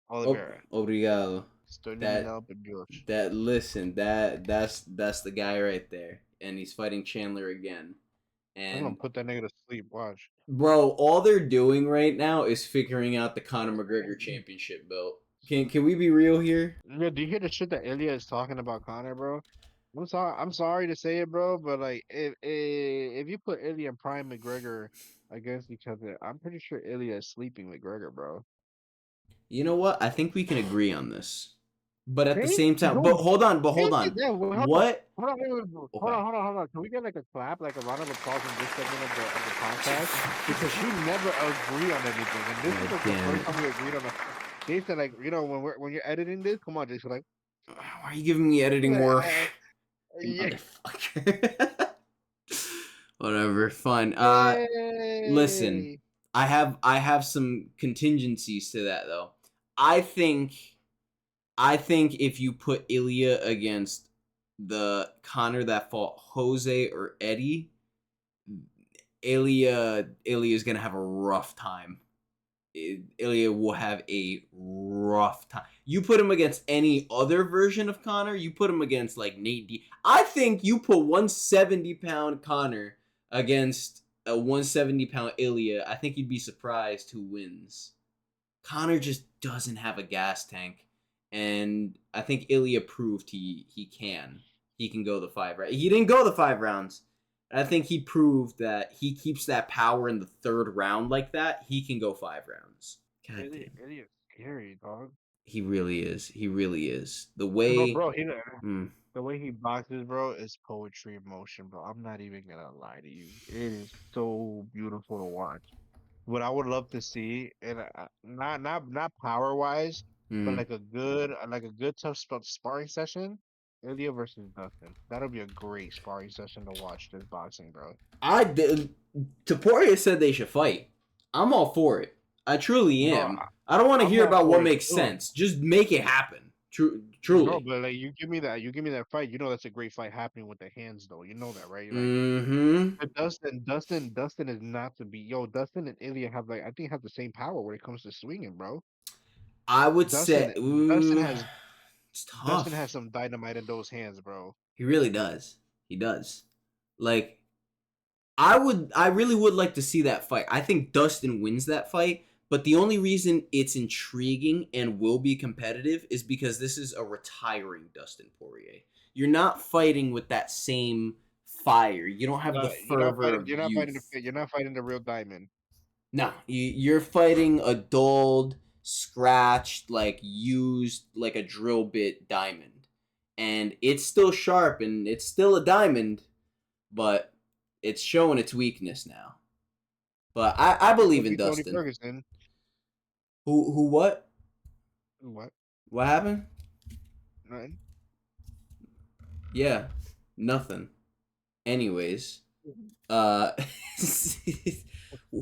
Oh, Oliveira. obrigado. Estoy That eliminado por Dios. listen, that's the guy right there, and he's fighting Chandler again. I'm gonna And put that nigga to sleep. Watch. bro, all they're doing right now is figuring out the Conor McGregor championship belt. Can we be real here? Yeah, do you hear the shit that Ilya is talking about Connor, bro? I'm sorry. I'm sorry to say it, bro, but like, if you put Ilya and Prime McGregor against each other, I'm pretty sure Ilya is sleeping McGregor, bro. You know what? I think we can agree on this. But at the Think? same time, Dude, but hold think on. it. Yeah, wait, hold on. What? Hold on, wait, wait, wait, Okay. hold on. Can we get like a clap, like a round of applause in this segment of the podcast? Because we never agree on anything, and this is God like the damn first it. time we agreed on a. They said like, when you're editing this, come on, Jason, like, Why are you giving me editing work? yeah, Motherfucker. Whatever, fine. Listen, yay. I have some contingencies to that though. I think I think if you put Ilya against the Connor that fought Jose or Eddie, Ilya's gonna have a rough time. Ilya will have a rough time. You put him against any other version of Connor, you put him against like Nate D. I think you put 170-pound Connor against a 170-pound Ilya. I think you'd be surprised who wins. Connor just doesn't have a gas tank, and I think Ilya proved he can. He can go the 5 rounds. He didn't go the 5 rounds. I think he proved that he keeps that power in the third round like that. He can go 5 rounds. God damn, Ilya's scary, dog. he really is. He really is. The No, way, bro, mm, the way he boxes, bro, is poetry in motion, bro. I'm not even gonna lie to you. It is so beautiful to watch. What I would love to see, and not power wise, but mm. like a good tough sparring session. Ilya versus Dustin. That'll be a great sparring session to watch this boxing, bro. I did. Taporia said they should fight. I'm all for it. I truly Bro, am. I don't want to I'm hear all about for what it makes too. sense. Just make it happen. Bro, Truly. but like you give me that fight. You know that's a great fight happening with the hands, though. You know that, right? Like Mm-hmm. but Dustin is not to be. Yo, Dustin and Ilya have like I think have the same power when it comes to swinging, bro. I would say, Dustin, Dustin ooh, has it's Dustin has tough. some dynamite in those hands, bro. He really does. He does. Like, I really would like to see that fight. I think Dustin wins that fight, but the only reason it's intriguing and will be competitive is because this is a retiring Dustin Poirier. You're not fighting with that same fire. You don't have the fervor of youth. You're not fighting the real diamond. No, you're fighting a dulled, scratched, like used, like a drill bit diamond, and it's still sharp and it's still a diamond, but it's showing its weakness now. But I believe Go in beat Tony Dustin. Ferguson. Who what? What? What happened? Nothing. Yeah, nothing. Anyways, uh,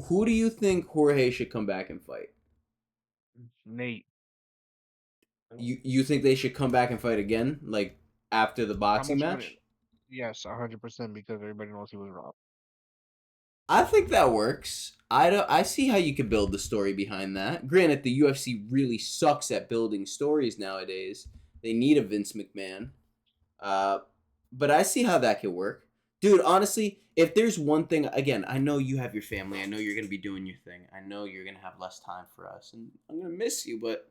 who do you think Jorge should come back and fight? Nate. You think they should come back and fight again, like after the How boxing much money? match? Yes, 100% because everybody knows he was robbed. I think that works. I see how you could build the story behind that. Granted, the UFC really sucks at building stories nowadays. They need a Vince McMahon. Uh, but I see how that could work. Dude, honestly, if there's one thing, again, I know you have your family. I know you're going to be doing your thing. I know you're going to have less time for us. And I'm going to miss you. But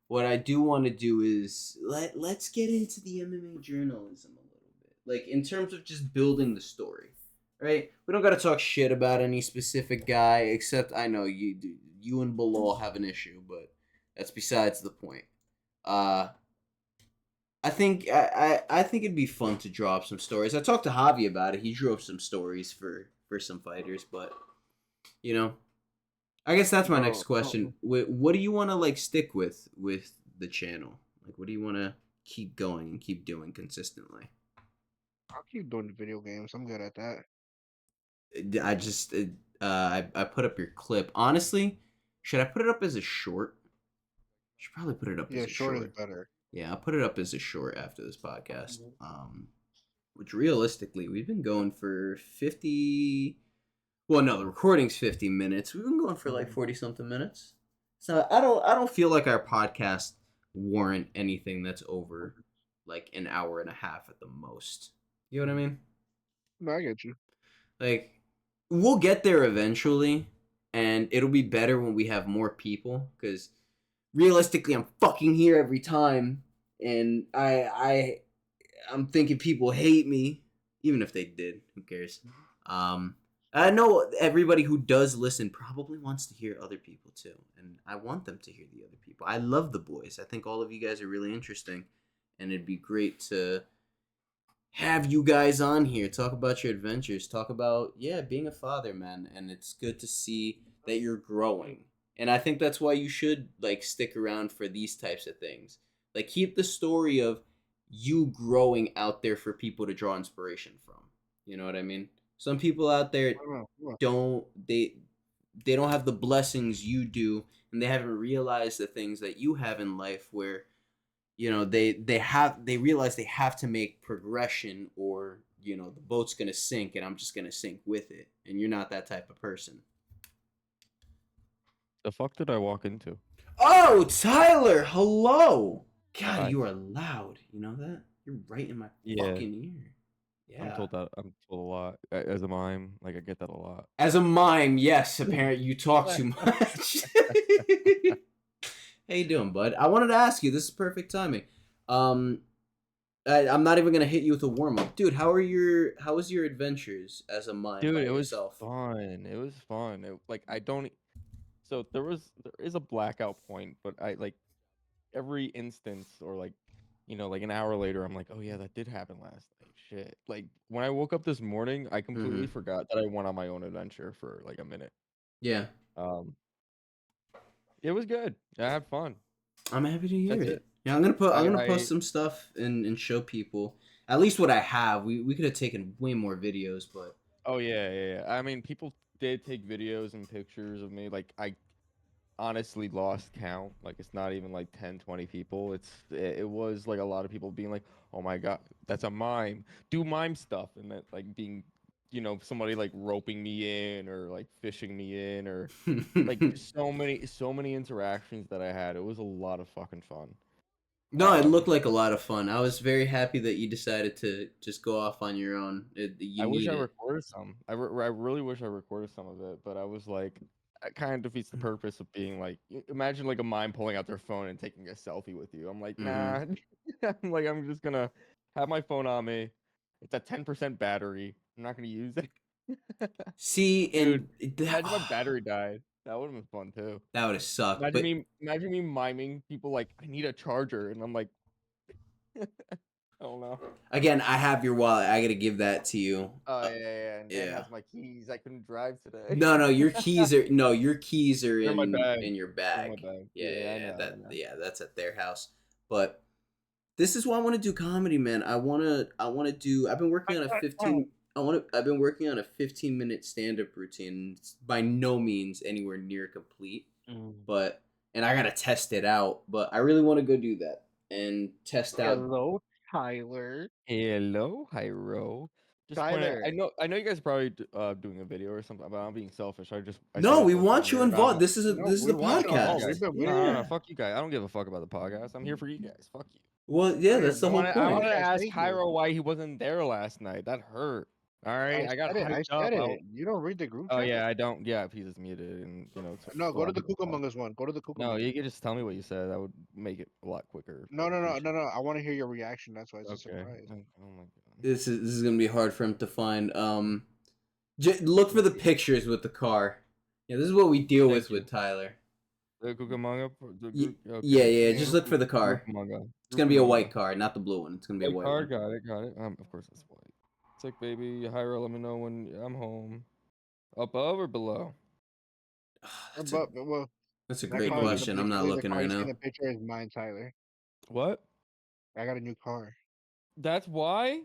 what I do want to do is let's get into the MMA journalism a little bit. Like, in terms of just building the story, right? We don't got to talk shit about any specific guy, except I know you and Bilal have an issue, but that's besides the point. Uh, I think it'd be fun to draw up some stories. I talked to Javi about it. He drew up some stories for some fighters, but you know, I guess that's my next Bro, question. What do you want to like stick with the channel? Like, what do you want to keep going and keep doing consistently? I'll keep doing the video games. I'm good at that. I just I put up your clip. Honestly, should I put it up as a short? Should probably put it up as Yeah, a short is short. better. Yeah, I'll put it up as a short after this podcast. Which realistically, we've been going for 50. Well, no, the recording's 50 minutes. We've been going for like Mhm. 40 something minutes. So I don't feel like our podcast warrant anything that's over like an hour and a half at the most. You know what I mean? No, I get you. Like we'll get there eventually, and it'll be better when we have more people. Because realistically, I'm fucking here every time, and I'm thinking people hate me, even if they did. Who cares? Um, I know everybody who does listen probably wants to hear other people too, and I want them to hear the other people. I love the boys. I think all of you guys are really interesting, and it'd be great to have you guys on here talk about your adventures, talk about being a father, man, and it's good to see that you're growing. And I think that's why you should like stick around for these types of things. Like keep the story of you growing out there for people to draw inspiration from. You know what I mean? Some people out there don't they don't have the blessings you do, and they haven't realized the things that you have in life where they realize they have to make progression, or the boat's gonna sink and I'm just gonna sink with it, and you're not that type of person. The fuck did I walk into? Oh, Tyler, hello. God, Hi. you are loud. You know that? You're right in my Yeah, fucking ear. Yeah. I'm told a lot. As a mime, like I get that a lot. As a mime, yes, apparently you talk too much. How you doing, bud? I wanted to ask you, this is perfect timing. um I'm not even gonna hit you with a warm up, dude. How was your adventures as a mime Dude, by it was yourself? fun. It was fun. Like I don't. So there is a blackout point, but I like every instance or like an hour later, I'm like, oh yeah, that did happen last night. Shit. Like when I woke up this morning, I completely Mm-hmm. forgot that I went on my own adventure for like a minute. Yeah, Um, it was good. I had fun. I'm happy to hear That's it. it. Yeah, I'm gonna post I some stuff and show people at least what I have. We could have taken way more videos, but Oh yeah. I mean, people did take videos and pictures of me. Like I honestly lost count. Like it's not even like 10, 20 people. It was like a lot of people being like, "Oh my god, that's a mime. Do mime stuff." And that like being, somebody like roping me in or like fishing me in or like so many interactions that I had. It was a lot of fucking fun. no, it Um looked like a lot of fun. I was very happy that you decided to just go off on your own. You I wish need I it. recorded some. I really wish I recorded some of it, but I was like, it kind of defeats the purpose of being like, imagine like a mime pulling out their phone and taking a selfie with you. I'm like, Mm-hmm. nah. I'm like, I'm just gonna have my phone on me. It's at 10% battery. I'm not gonna use it. See, Dude, and that imagine my battery died. That would have been fun too. that would have sucked. But Imagine me miming people like, I need a charger, and I'm like, I don't know. again, I have your wallet. I gotta give that to you. Oh yeah, and it Yeah. has my keys. I couldn't drive today. No, no, your keys are They're in my in bag. your They're in my bag. bag. Yeah, Yeah, yeah, I yeah. know, I know. That's at their house. But this is why I want to do comedy, man. I want to do. I've been working on a 15. I've been working on a 15-minute stand-up routine. It's by no means anywhere near complete, Mm. but and I gotta test it out. But I really want to go do that and test out. Hello, Tyler. Hello, Jairo. Just point out, Tyler. I know you guys are probably doing a video or something, but I'm being selfish. I saw No, you we posted on want you here, and I'm involved. like, No, This is we the want you fuck you involved. podcast. We've guys. been waiting for No, Yeah. you. fuck you guys. I don't give a fuck about the podcast. I'm here for you guys. Fuck you. Well, yeah, Yeah, that's the no, whole I you point. wanted to guys, ask thank you. Jairo why he wasn't there last night. That hurt. All right, I I got said it. I hyped said up. it. You don't read the group Oh chat? yeah, I don't. Yeah, he's just muted, and No, a go lot to of the people talk. Cucamongas one. Go to the No, Cucamongas you one. could just tell me what you said. That would make it a lot quicker. No, I'd no, no, appreciate no, no. I want to hear your reaction. That's why it's it. a Okay. surprise. Oh my god. This is gonna be hard for him to find. Look for the pictures with the car. Yeah, this is what we deal Thank with you. Tyler. The Cucamonga, Yeah, okay. yeah. Just Cucamonga, look for the car. Cucamonga, It's gonna be a white Cucamonga. car, not the blue one. It's gonna be a White white car, one. got it. Of course it's white. Sick baby, Hyra, let me know when I'm home. Above or below? That's a Well, that's a that great car is Maybe. in the question. I'm not picture. The looking car right you see in now. the picture is mine, Tyler. What? I got a new car. That's why?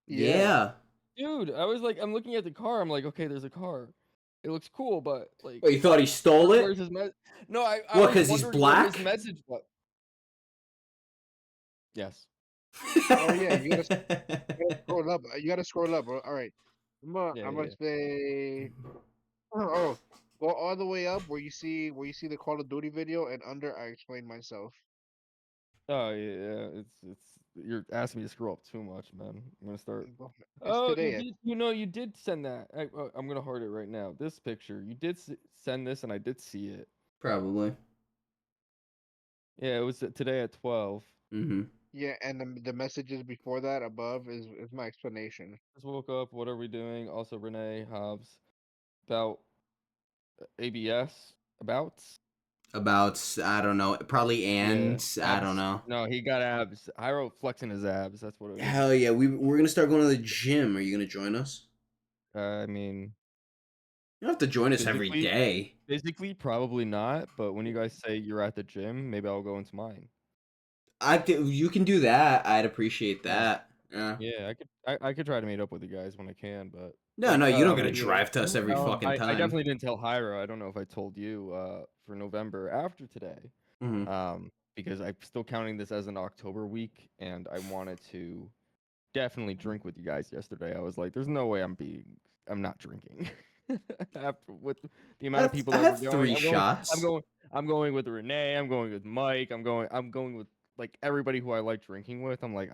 Yeah. Yeah. Dude, I was like, I'm looking at the car. I'm like, okay, there's a car. It looks cool, but like, Wait, you thought he stole where's it? his message? No, I What? was Cause he's wondering what his black? message was. Yes. Oh yeah. You gotta scroll up. You gotta scroll up. All right. Yeah, I'm yeah, gonna yeah. say. Oh. Go all the way up where you see the Call of Duty video, and under I explain myself. Oh yeah, it's you're asking me to scroll up too much, man. I'm gonna start. It's Oh, today. you did send that. I'm gonna heart it right now. This picture, you did send this, and I did see it. Probably. Yeah, it was today at 12. Mm-hmm. Yeah, and the messages before that above is my explanation. Just woke up. What are we doing? Also, Rene Javs about ABS about. About, I don't know, probably Yeah, I don't abs. know. No, he got abs. Jairo flexing his abs. That's what it is. Hell yeah, we're gonna start going to the gym. Are you gonna join us? I mean, You don't have to join us every physically, day. physically probably not. But when you guys say you're at the gym, maybe I'll go into mine. You can do that. I'd appreciate Yeah, that. Yeah. yeah. I could try to meet up with you guys when I can. But No, no, you don't gotta um, Yeah. drive to us every fucking I time. definitely didn't tell Jairo. I don't know if I told you. For November after today. Mm-hmm. Because I'm still counting this as an October week, and I wanted to definitely drink with you guys yesterday. I was like, "There's no way I'm not drinking." After with the amount of people I that were had going, three shots. I'm going with Rene. I'm going with Mike. I'm going with like everybody who I like drinking with. I'm like,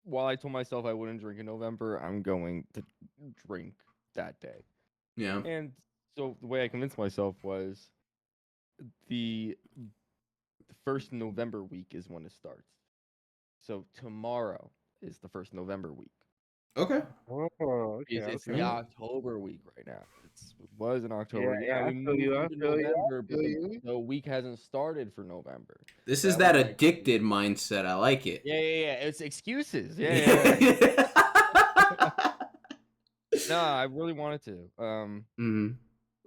while I told myself I wouldn't drink in November, I'm going to drink that day. Yeah. And so the way I convinced myself was the the first November week is when it starts. So tomorrow is the first November week. Okay. Oh, okay, It's okay, the Mm. okay. October week right now. It was in Yeah, October. Yeah, yeah, I we feel you. moved I into feel you. November, I but feel you. the week hasn't started for November. This So is that that was like, addicted mindset. I like it. yeah. It's excuses. Yeah. Yeah. No, I really wanted to. Mm-hmm.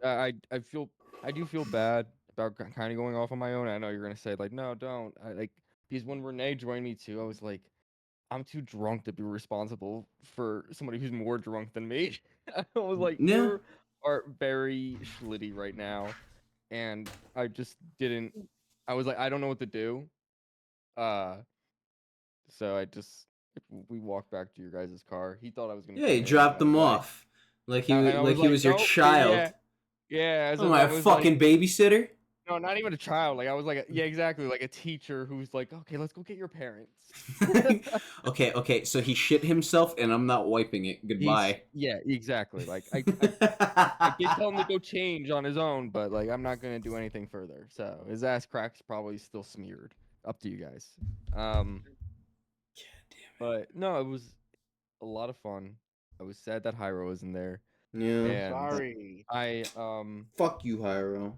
I feel I do feel bad about kind of going off on my own. I know you're gonna say like, no, don't. I like because when Renee joined me too, I was like, I'm too drunk to be responsible for somebody who's more drunk than me. I was like, Yeah. you are very schlitty right now, and I just didn't. I was like, I don't know what to do. Uh, so we walked back to your guys' car. He thought I was gonna Yeah, you come in dropped right them away, off like and I was he like, was your nope, yeah, child. yeah. As Oh if my I was like, fucking babysitter. no, not even a child. Like I was like, yeah, exactly, like a teacher who's like, okay, let's go get your parents. Okay, okay. So he shit himself, and I'm not wiping it. Goodbye. Yeah, exactly. Like I did tell him to go change on his own, but like I'm not gonna do anything further. So his ass crack's probably still smeared. Up to you guys. Um, but no, it was a lot of fun. I was sad that Hyro wasn't there, Yeah. and Sorry. Fuck you, Jairo.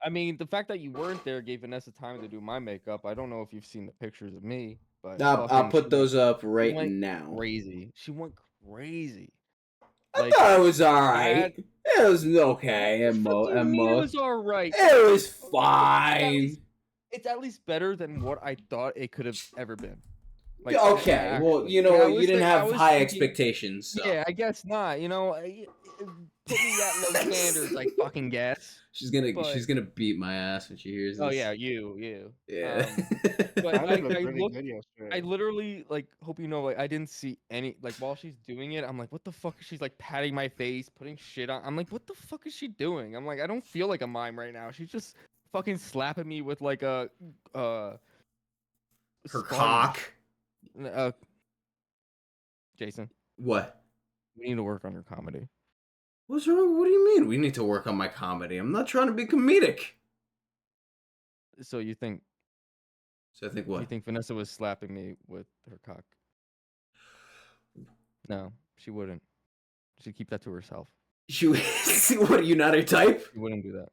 I mean the fact that you weren't there gave Vanessa time to do my makeup. I don't know if you've seen the pictures of me, but I'll fucking put those up she right went now. crazy. She went crazy. I Like thought it was all she right. had It was what okay the at fuck do you mean it most. was all right? It was It's at least fine. it's at least better than what I thought it could have ever been. Like, Okay, well, actually, you know like what? You didn't I have was high thinking, expectations, so yeah, I guess not. Put me at low standards, I fucking guess. she's But gonna beat my ass when she hears oh this. yeah, you. Yeah. But Hannah looked really good I yesterday. literally like hope you know like I didn't see any like while she's doing it. I'm like, what the fuck is she's like patting my face, putting shit on? I'm like, what the fuck is she doing? I'm like, I don't feel like a mime right now. She's just fucking slapping me with like a uh Her sponge. cock. Uh, Jason, What? we need to work on your comedy. What's wrong? What do you mean? We need to work on my comedy. I'm not trying to be comedic. So So I think you what? think Vanessa was slapping me with her cock? No, she wouldn't. She'd keep that to herself. She what? Are you not her type? She wouldn't do that.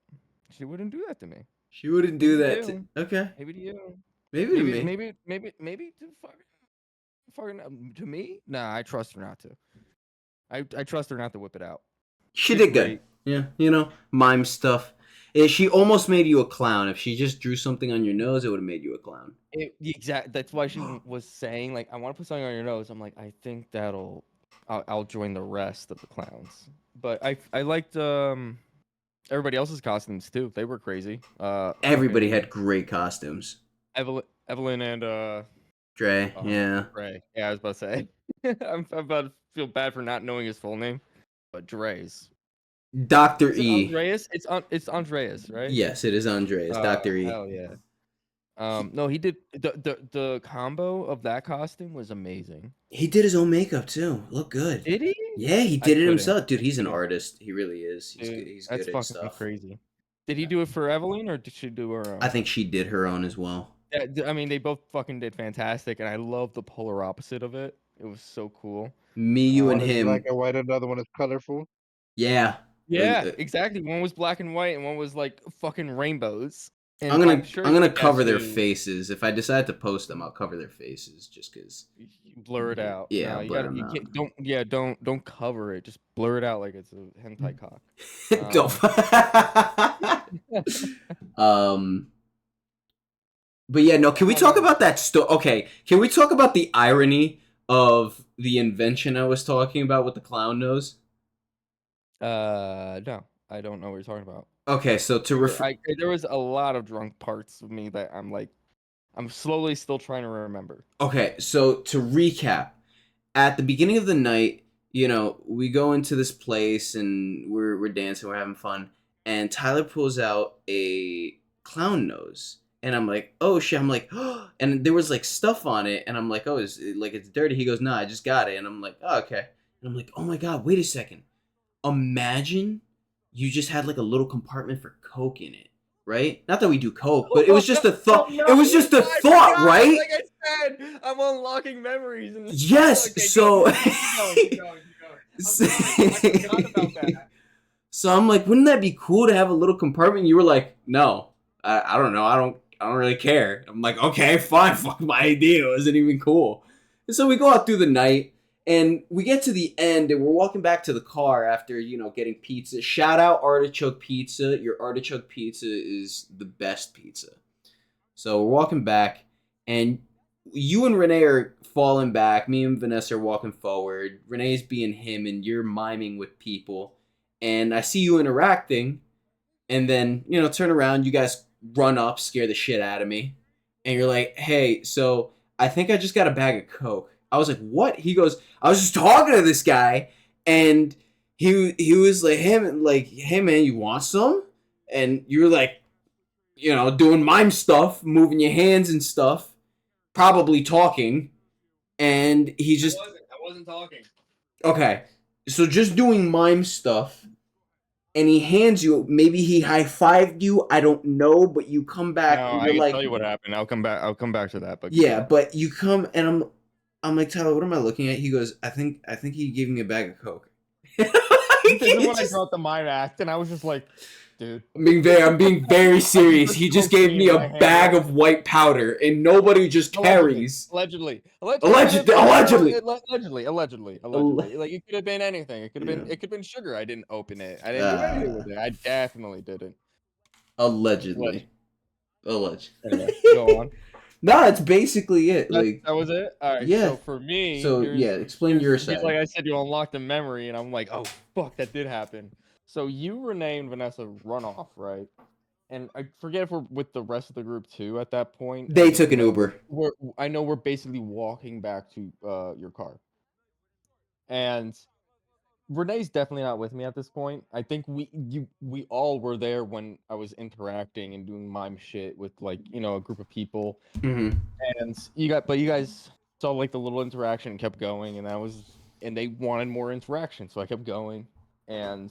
She wouldn't do that to me. She wouldn't do Maybe to that. you. Okay, Maybe to you. maybe to me. Maybe to fucking to me. Nah, I trust her not to. I trust her not to whip it out. She She's did good. great. Yeah, mime stuff. She almost made you a clown. If she just drew something on your nose, it would have made you a clown. That's why she was saying like, I want to put something on your nose. I'm like, I think that'll. I'll join the rest of the clowns. But I liked everybody else's costumes too. They were crazy. Everybody Fucking had great costumes. Evelyn and Dre, yeah. Ray. Yeah, I was about to say. I'm about to feel bad for not knowing his full name, but Dre's. Dr. Is it E. Andreas? It's Andreas, right? Yes, it is Andreas. Dr. E. Hell yeah. No, he did the combo of that costume was amazing. He did his own makeup too. Look good. Did he? Yeah, he I did it couldn't. himself. Dude, I he's an couldn't. artist. He really is. He's good. Dude, He's that's good at fucking stuff. crazy. Did he do it for Evelyn or did she do her I own? think she did her own as well. Yeah, I mean, they both fucking did fantastic, and I love the polar opposite of it. It was so cool. Me, you, and One is black him. and white, another one is colorful. Yeah. Yeah, exactly. One was black and white, and one was like fucking rainbows. I'm And gonna I'm sure I'm you gonna can guess cover their who. faces. If I decide to post them, I'll cover their faces just because. Blur it out. Yeah, No, I'll you blur gotta. them You out. can't. Don't cover it. Just blur it out like it's a hentai cock. Go. But yeah, no. Can we talk about that Okay. Can we talk about the irony of the invention I was talking about with the clown nose? No, I don't know what you're talking about. Okay, so There was a lot of drunk parts of me that I'm slowly still trying to remember. Okay, so to recap, at the beginning of the night, we go into this place and we're dancing, we're having fun, and Tyler pulls out a clown nose, and I'm like, oh shit, I'm like, oh, and there was like stuff on it, and I'm like, oh, it's dirty? He goes, nah, I just got it, and I'm like, oh, okay, and I'm like, oh my god, wait a second, imagine you just had like a little compartment for coke in it, right? Not that we do coke, but it was just a thought. No, It was just a thought, right? Like I said, I'm unlocking memories. Yes. Okay, So. keep going. I'm sorry, I forgot about that. So I'm like, wouldn't that be cool to have a little compartment? You were like, no, I don't know, I don't really care. I'm like, okay, fine, fuck my idea. It wasn't even cool. And so we go out through the night, and we get to the end, and we're walking back to the car after getting pizza. Shout out Artichoke Pizza. Your Artichoke Pizza is the best pizza. So we're walking back, and you and Rene are falling back. Me and Vanessa are walking forward. Rene's being him, and you're miming with people. And I see you interacting, and then, turn around. You guys run up, scare the shit out of me. And you're like, hey, so I think I just got a bag of Coke. I was like, what? He goes, I was just talking to this guy, and he was like, hey, man, you want some? And you were like, doing mime stuff, moving your hands and stuff, probably talking, and he just. I wasn't talking. Okay, so just doing mime stuff, and he hands you. Maybe he high-fived you. I don't know, but you come back No, and I you're can like, tell you what happened. I'll come back to that. But yeah, but you come and I'm like, Tyler, what am I looking at? He goes, I think he gave me a bag of Coke. this is when I brought the mime act, and I was just like, dude. I'm being very serious. He just gave me a bag of white powder, and nobody just carries. Allegedly. Allegedly. Like it could have been anything. It could have been sugar. I didn't open it. I didn't do anything with it. I definitely didn't. Allegedly. Anyway, go on. No, it's basically it. That was it. All right. Yeah. So for me, explain your side. Like I said, you unlocked the memory, and I'm like, oh fuck, that did happen. So you, Rene, and Vanessa run off, right? And I forget if we're with the rest of the group too at that point. They took an Uber. I know we're basically walking back to your car. And Renee's definitely not with me at this point. I think we all were there when I was interacting and doing mime shit with like, a group of people. Mm-hmm. And you guys saw like the little interaction and kept going, and they wanted more interaction, so I kept going. And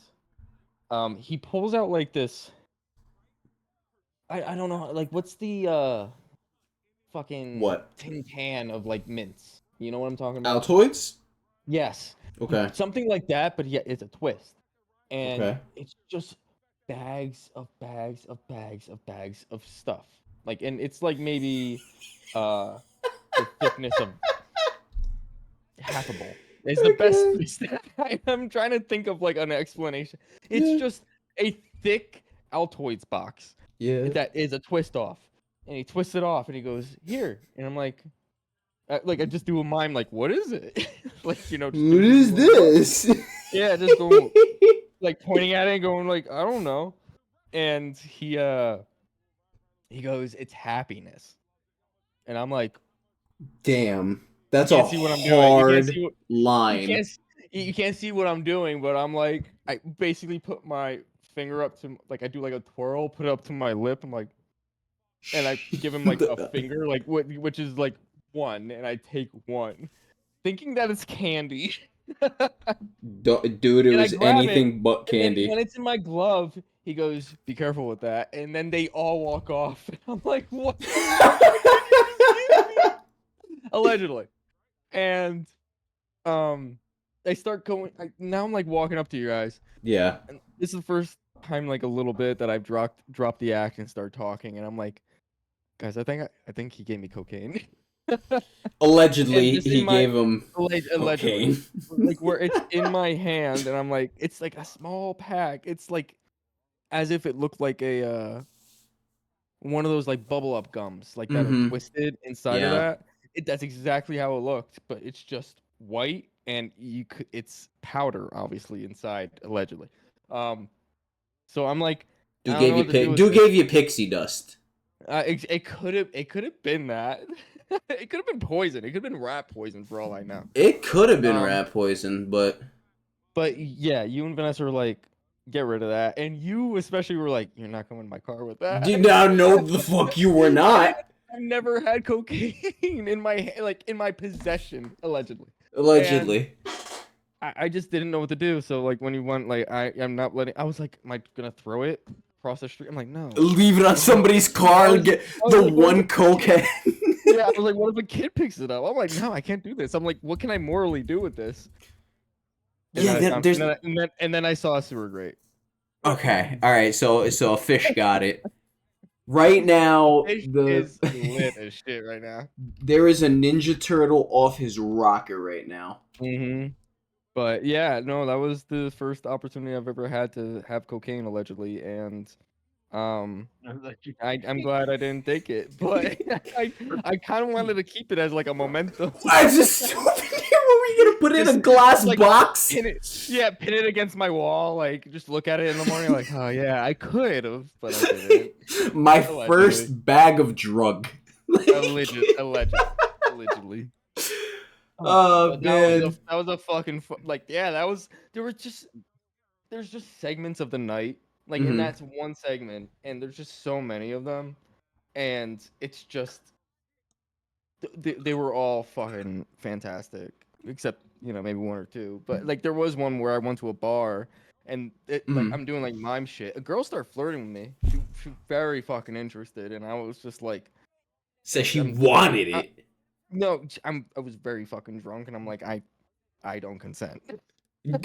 he pulls out like this. I don't know, like what's the fucking tin can of like mints? You know what I'm talking about? Altoids? Yes. Okay. Something like that, but yeah, it's a twist. And it's just bags of stuff. Like, and it's like maybe the thickness of half a bowl. It's the best. I'm trying to think of like an explanation. It's just a thick Altoids box. Yeah. That is a twist off. And he twists it off and he goes, here. And I'm like I just do a mime like, what is it? Like, what is this? Yeah, just going like pointing at it and going like, I don't know. And he goes, it's happiness. And I'm like, damn. That's a hard line. You can't see what I'm doing, but I'm like, I basically put my finger up to like I do like a twirl, put it up to my lip. I'm like, and I give him like a finger, like which is like one, and I take one, thinking that it's candy. Dude, it And I was grab it, anything but and then candy. when it's in my glove, he goes, "Be careful with that." And then they all walk off. And I'm like, "What the fuck? Did you see me?" Allegedly. And I start going. Now I'm like walking up to you guys, Yeah. and this is the first time like a little bit that I've dropped the act and start talking, and I'm like, "Guys, I think he gave me cocaine." And Allegedly, just in he my gave him allegedly, cocaine. like where it's in my hand, and I'm like, it's like a small pack. It's like as if it looked like a one of those like bubble up gums, like that are Mm-hmm. twisted inside of Yeah. that. That's exactly how it looked, but it's just white, and it's powder, obviously inside, allegedly. Um, so I'm like, I don't know what to do with Dude this. gave you pixie dust. It could have been that. It could have been poison. It could have been rat poison for all I know. It could have been Um, rat poison, but but yeah, you and Vanessa were like, get rid of that, and you especially were like, you're not coming in my car with that. dude, now no, the fuck you were I didn't. not. I never had cocaine in my like in my possession, allegedly, and Allegedly. I just didn't know what to do. So like when you went like I'm not letting. I was like, am I gonna throw it across the street? I'm like, no. Leave it on somebody's car and get I was the like, what if one cocaine. yeah, I was like, what if a kid picks it up? I'm like, no, I can't do this. I'm like, what can I morally do with this? And Yeah, then, there's and then I saw a sewer grate. okay. All right, so a fish got it. Right now, Fish is lit as shit right now. there is a Ninja Turtle off his rocker right now. Mm-hmm. But yeah, no, that was the first opportunity I've ever had to have cocaine allegedly, and um, I'm glad I didn't take it, but I kind of wanted to keep it as like a memento. I just what were you gonna put it in a glass like, box? pin it against my wall, like just look at it in the morning, like, oh yeah, I could have, but I didn't. My Allegedly. first bag of drug. Allegedly. Oh But man. that was a fucking like yeah, there's just segments of the night, like, and Mhm. that's one segment, and there's just so many of them, and it's just they were all fucking fantastic, except maybe one or two. But like there was one where I went to a bar, and like Mhm. I'm doing like mime shit. A girl started flirting with me. She very fucking interested, and I was just like, Says she I'm wanted it. no, I was very fucking drunk, and I'm like, I don't consent. So,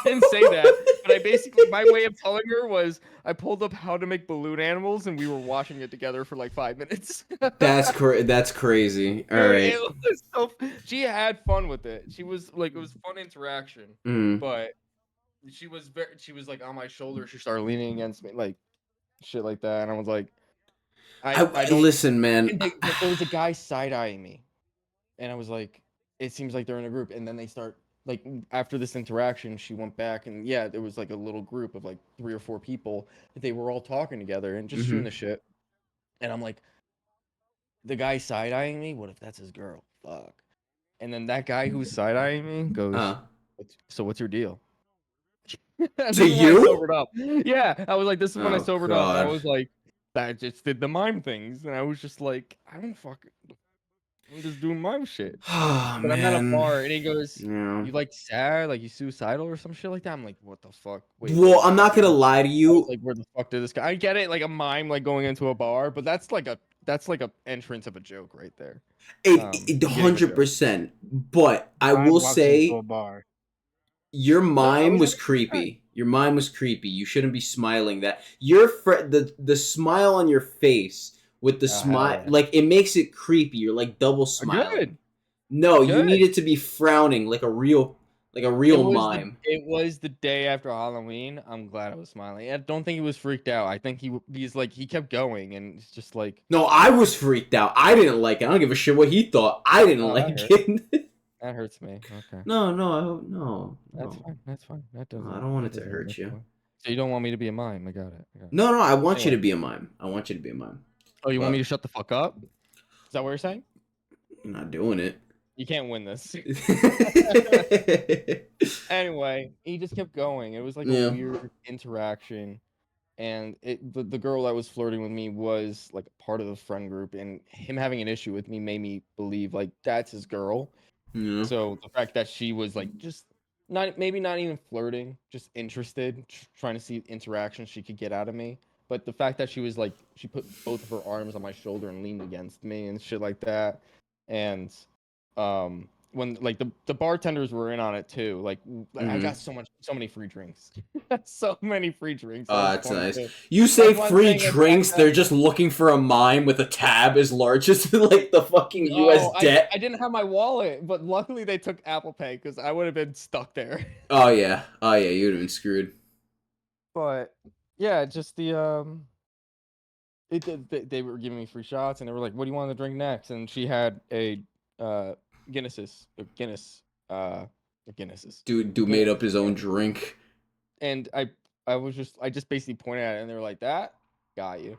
didn't say that, but I basically my way of telling her was I pulled up How to Make Balloon Animals, and we were watching it together for like 5 minutes. That's crazy. All right. It was so. She had fun with it. She was like, it was fun interaction, Mm. but she was like on my shoulder. She started leaning against me, like shit like that, and I was like, I don't. Listen, man. And there was a guy side eyeing me, and I was like, it seems like they're in a group, and then they start like after this interaction, she went back, and yeah, there was like a little group of like 3 or 4 people. They were all talking together and just shooting the shit, and I'm like, the guy side eyeing me. What if that's his girl? Fuck. And then that guy who's side eyeing me goes, "So what's your deal?" This To is when I you? sobered up. Yeah, I was like, this is when I Oh sobered up, and I God. was like, I just did the mime things, and I was just like, I don't fucking. I'm just doing mime shit. Oh But I'm at a man. bar, and he goes, Yeah. "You like sad? Like you suicidal or some shit like that?" I'm like, "What the fuck? Wait, where Well, the I'm fuck?" not gonna lie to I was you. like, "Where the fuck did this guy?" I get it, like a mime, like going into a bar, but that's like a entrance of a joke right there. Beginning of a joke. 100%. But I Mime will walks into a say bar. your No, I mime was was having a good time. creepy. Your mime was creepy. You shouldn't be smiling that. The smile on your face with the Oh hell smile, yeah! like it makes it creepy. You're like double smiling. Good, No, you need good. it to be frowning like a real mime. It was the day after Halloween. I'm glad I was smiling. I don't think he was freaked out. I think he's like he kept going, and it's just like, No, I was freaked out. I didn't like it. I don't give a shit what he thought. I didn't oh, that like hurt. it. That hurts me. Okay. No. That's fine. That's fine. I don't want That it to doesn't hurt me. hurt you. So you don't want me to be a mime? I got it. I got it. No, I want you Anyway. to be a mime. I want you to be a mime. Oh, you want me But to shut the fuck up? Is that what you're saying? I'm not doing it. You can't win this. Anyway, he just kept going. It was like Yeah. a weird interaction. And the girl that was flirting with me was like part of the friend group, and him having an issue with me made me believe like that's his girl. Yeah. So the fact that she was like just not even flirting, just interested, trying to see interactions she could get out of me. But the fact that she was like she put both of her arms on my shoulder and leaned against me and shit like that, and when like the bartenders were in on it too. Like I got so many free drinks, so many free drinks. That was That's funny nice. too. You say That's why I'm free saying the fact drinks, that they're just looking for a mime with a tab as large as like the fucking US oh debt. I didn't have my wallet, but luckily they took Apple Pay because I would have been stuck there. Oh yeah, you would have been screwed. But yeah, just they were giving me free shots and they were like, "What do you want to drink next?" And she had a Guinnesses, Guinnesses. Dude A made Guinness. up his own drink. And I just basically pointed at it and they were like, "That got you."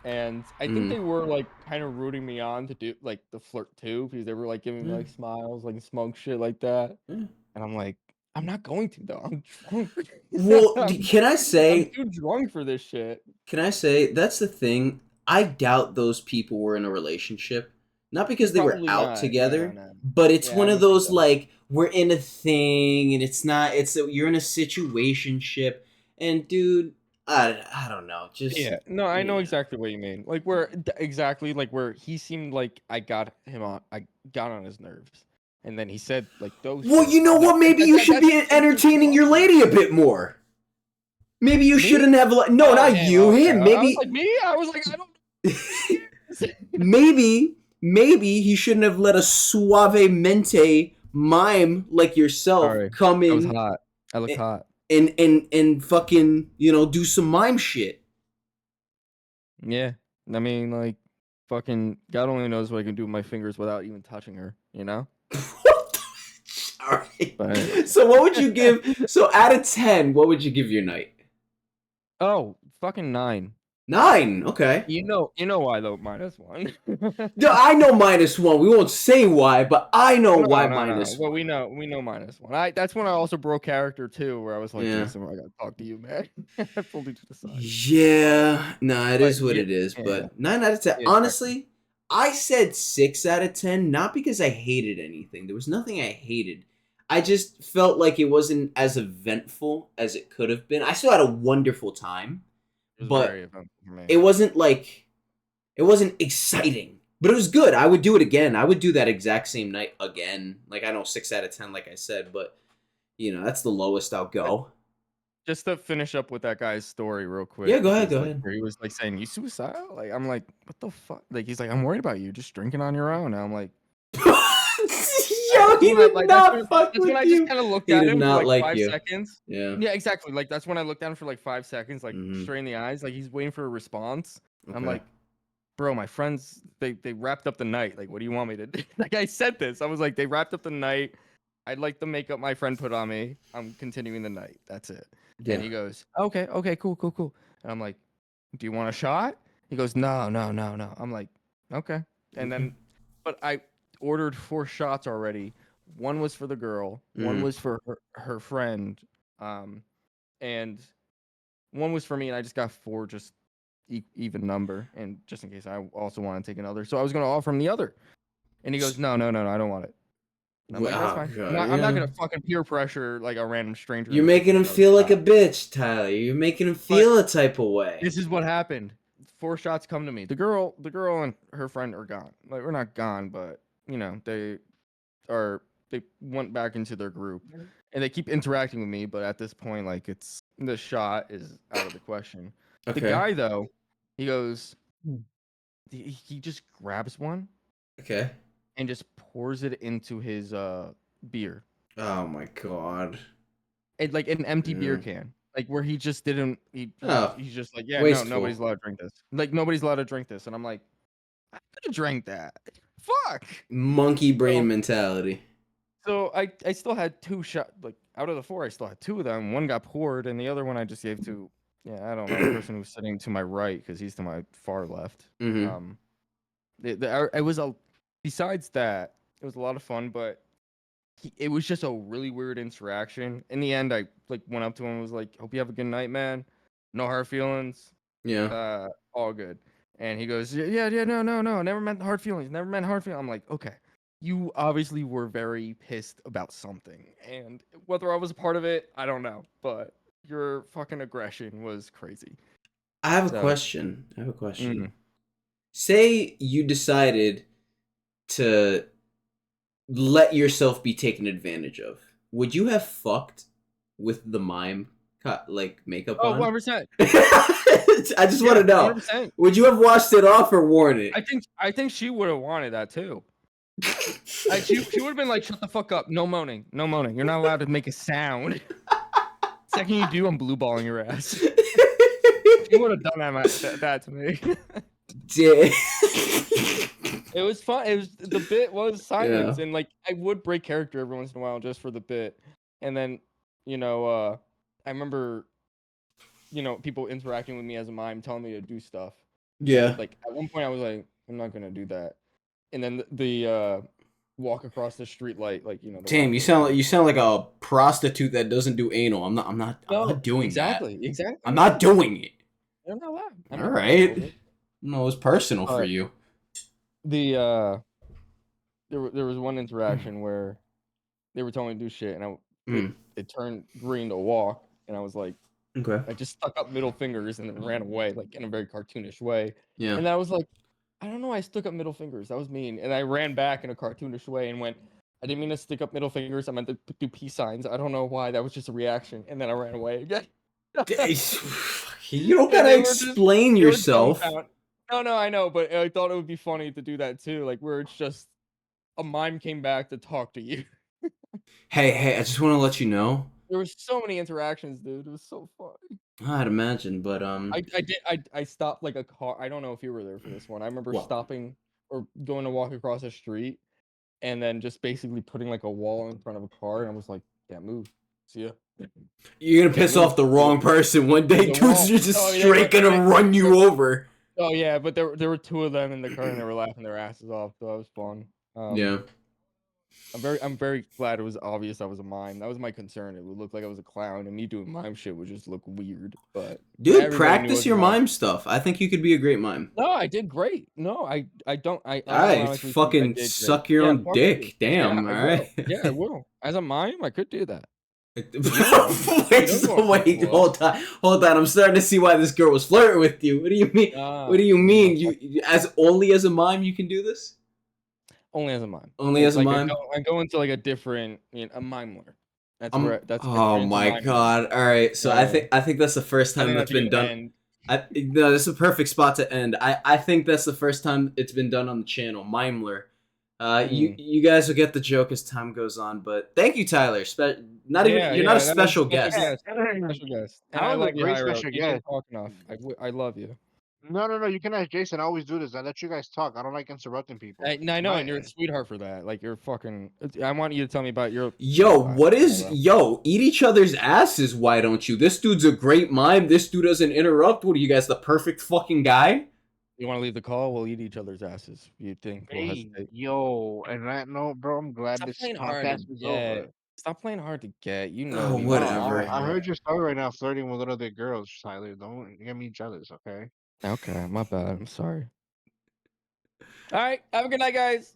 And I think they were like kind of rooting me on to do like the flirt too because they were like giving me like smiles, like smoke shit like that. And I'm like, I'm not going to though. I'm drunk. Well, can I I'm say? too drunk for this shit. Can I say that's the thing? I doubt those people were in a relationship. Not because they were Probably out not. together, No. but it's Yeah, one I of don't think those so. like we're in a thing and it's not. You're in a situationship, and dude, I don't know. Just Yeah, no, I know yeah. exactly what you mean. Like exactly like where he seemed like I got on his nerves, and then he said like those Well, shit. you know what? Maybe you should That's be just instant entertaining your trust. lady a bit more. Maybe you Me? shouldn't have. No, Oh, not him. you. Okay, Him. I was Maybe. like me. I was like I don't. maybe he shouldn't have let a suavemente mime like yourself Sorry, come I was in hot. I looked hot. and fucking do some mime shit. Yeah, I mean like fucking God only knows what I can do with my fingers without even touching her. You know. Sorry. But anyways. So what would you give? So out of 10, what would you give your night? Oh, fucking 9. 9. Okay. You know why though? -1. No, I know -1. We won't say why, but I know why No. Well, we -1. know -1. That's when I also broke character too, where I was like, Yeah. Jason, I gotta talk to you, man. I pulled you to the side. Yeah. No, it But is what it is. yeah, But 9 out of 10. exactly. Honestly, I said 6 out of 10, not because I hated anything. There was nothing I hated. I just felt like it wasn't as eventful as it could have been. I still had a wonderful time, It was but very eventful for me. it wasn't exciting. But it was good. I would do it again. I would do that exact same night again. Like I know 6 out of 10, like I said, but that's the lowest I'll But go. just to finish up with that guy's story real Yeah, quick, go ahead, because go like ahead. where he was like saying, "You suicidal?" Like I'm like, "What the fuck?" Like he's like, "I'm worried about you, just drinking on your own." And I'm like, Yo, he did that's not fuck when with I just you. kind of looked He at did him for not like like 5 you. seconds. Yeah. Yeah, exactly. Like that's when I looked at him for like 5 seconds, like Mhm. straight in the eyes, like he's waiting for a response. I'm Okay. like, bro, my friends, they wrapped up the night. Like, what do you want me to do? Like I said this. I was like, they wrapped up the night. I like the makeup my friend put on me. I'm continuing the night. That's it. And Yeah. he goes, okay, cool. And I'm like, do you want a shot? He goes, no. I'm like, okay. And Okay. then, but I ordered 4 shots already. One was for the girl. One Mm. was for her friend. And one was for me. And I just got 4 just even number. And just in case I also want to take another. So I was going to offer him the other. And he goes, no, I don't want it. And I'm like, that's Oh fine. god, I'm not yeah. gonna fucking peer pressure like a random stranger You're into making taking him another feel like a shot. bitch, Tyler. You're making him But feel a type of way. this is what happened. 4 shots come to me. The girl and her friend are gone. Like we're not gone, but they went back into their group. And they keep interacting with me, but at this point, like the shot is out of the question. The Okay. guy though, he goes he just grabs one Okay. and just pours it into his beer. Oh my god. Like an empty beer Yeah. can, like where he just didn't. Oh, He's just like, yeah, no, nobody's wasteful. allowed to drink this. Like nobody's allowed to drink this, and I'm like, I could have drank that. Fuck. Monkey brain So, mentality. so I still had 2 shots. Like out of the 4, I still had 2 of them. One got poured, and the other one I just gave to, yeah, I don't know, the person who's sitting to my right because he's to my far left. Mm-hmm. It was a. Besides that, It was a lot of fun, but it was just a really weird interaction. In the end, I like went up to him and was like, "Hope you have a good night, man. No hard feelings. Yeah. All good." And he goes, "Yeah, no. Never meant hard feelings. Never meant hard feelings." I'm like, "Okay, you obviously were very pissed about something, and whether I was a part of it, I don't know, but your fucking aggression was crazy." I have a So, question. I have a question. mm. Say you decided to let yourself be taken advantage of. Would you have fucked with the mime like makeup Oh, on? 100%. I just want Yeah, to know. 100%. Would you have washed it off or worn it? I think she would have wanted that too. She would have been like, "Shut the fuck up. No moaning. No moaning. You're not allowed to make a sound. Second you do, I'm blue balling your ass." She would have done that to me. It was fun. The bit was silence, Yeah. and like I would break character every once in a while just for the bit. And then, I remember, people interacting with me as a mime, telling me to do stuff. Yeah. And like at one point I was like, "I'm not gonna do that." And then the walk across the street light, like, the Damn, white you light. sound like a prostitute that doesn't do anal. I'm No, not doing that. exactly. I'm not doing it. I'm not allowed. I'm All not allowed to right. do it. No, it's personal for But you. the there was one interaction where they were telling me to do shit, and Mm. it turned green to walk, and I was like, Okay. I just stuck up middle fingers and then ran away, like in a very cartoonish way. Yeah. And I was like, I don't know, I stuck up middle fingers. That was mean. And I ran back in a cartoonish way and went, I didn't mean to stick up middle fingers. I meant to do peace signs. I don't know why. That was just a reaction. And then I ran away again. You don't And gotta explain they were yourself. dumbfounded. No, I know, but I thought it would be funny to do that too, like where it's just a mime came back to talk to you. Hey, I just want to let you know. There was so many interactions, dude. It was so fun. I'd imagine, but I stopped like a car. I don't know if you were there for this one. I remember what? stopping or going to walk across the street and then just basically putting like a wall in front of a car, and I was like, "Can't move. See ya." You're gonna Can't piss move. off the wrong person one day. There's a Dude's wall. just Oh, yeah, straight gonna run you over. oh yeah, but there were two of them in the car and they were laughing their asses off, so that was fun. Yeah. I'm very glad it was obvious I was a mime. That was my concern. It would look like I was a clown, and me doing mime shit would just look weird. But Dude, everybody knew I practice was a your mime. mime stuff. I think you could be a great mime. No, I did great. No, I don't. I Alright, unironically think I fucking did great. suck your Yeah, own fuck you. dick. Yeah, Damn, I will. alright. Yeah, I will. As a mime, I could do that. wait, You don't know what people hold on. Hold on. I'm starting to see why this girl was flirting with you. What do you mean? What do you No, mean? You as only as a mime you can do this? only as a mime. Only as a Like mime? I go into like a different, a mimler. That's I Oh turn into my mime. god. Alright, so Yeah, I think that's the first I time think that's that's a been good done. end. No, this is a perfect spot to end. I think that's the first time it's been done on the channel, Mimler. You guys will get the joke as time goes on, but thank you, Tyler. Not even Yeah, you're not a that was special special guest. guest. Special guest. And I I was a love you, great Jairo. special You didn't guest. talk enough. I love you. No. You can ask Jason. I always do this. I let you guys talk. I don't like interrupting people. I know, and you're a sweetheart for that. Like you're fucking. I want you to tell me about your. Yo, what is yo? Eat each other's asses, why don't you? This dude's a great mime. This dude doesn't interrupt. What are you guys, the perfect fucking guy? You want to leave the call? We'll eat each other's asses. You think we'll Hey, hesitate? yo, and that note, bro, I'm glad Stop this playing hard to podcast is get. over. Stop playing hard to get. You know Oh, me, No, my guy. whatever. I heard your story right now, flirting with other girls, Tyler. Don't get me jealous, okay? Okay, my bad. I'm sorry. All right. Have a good night, guys.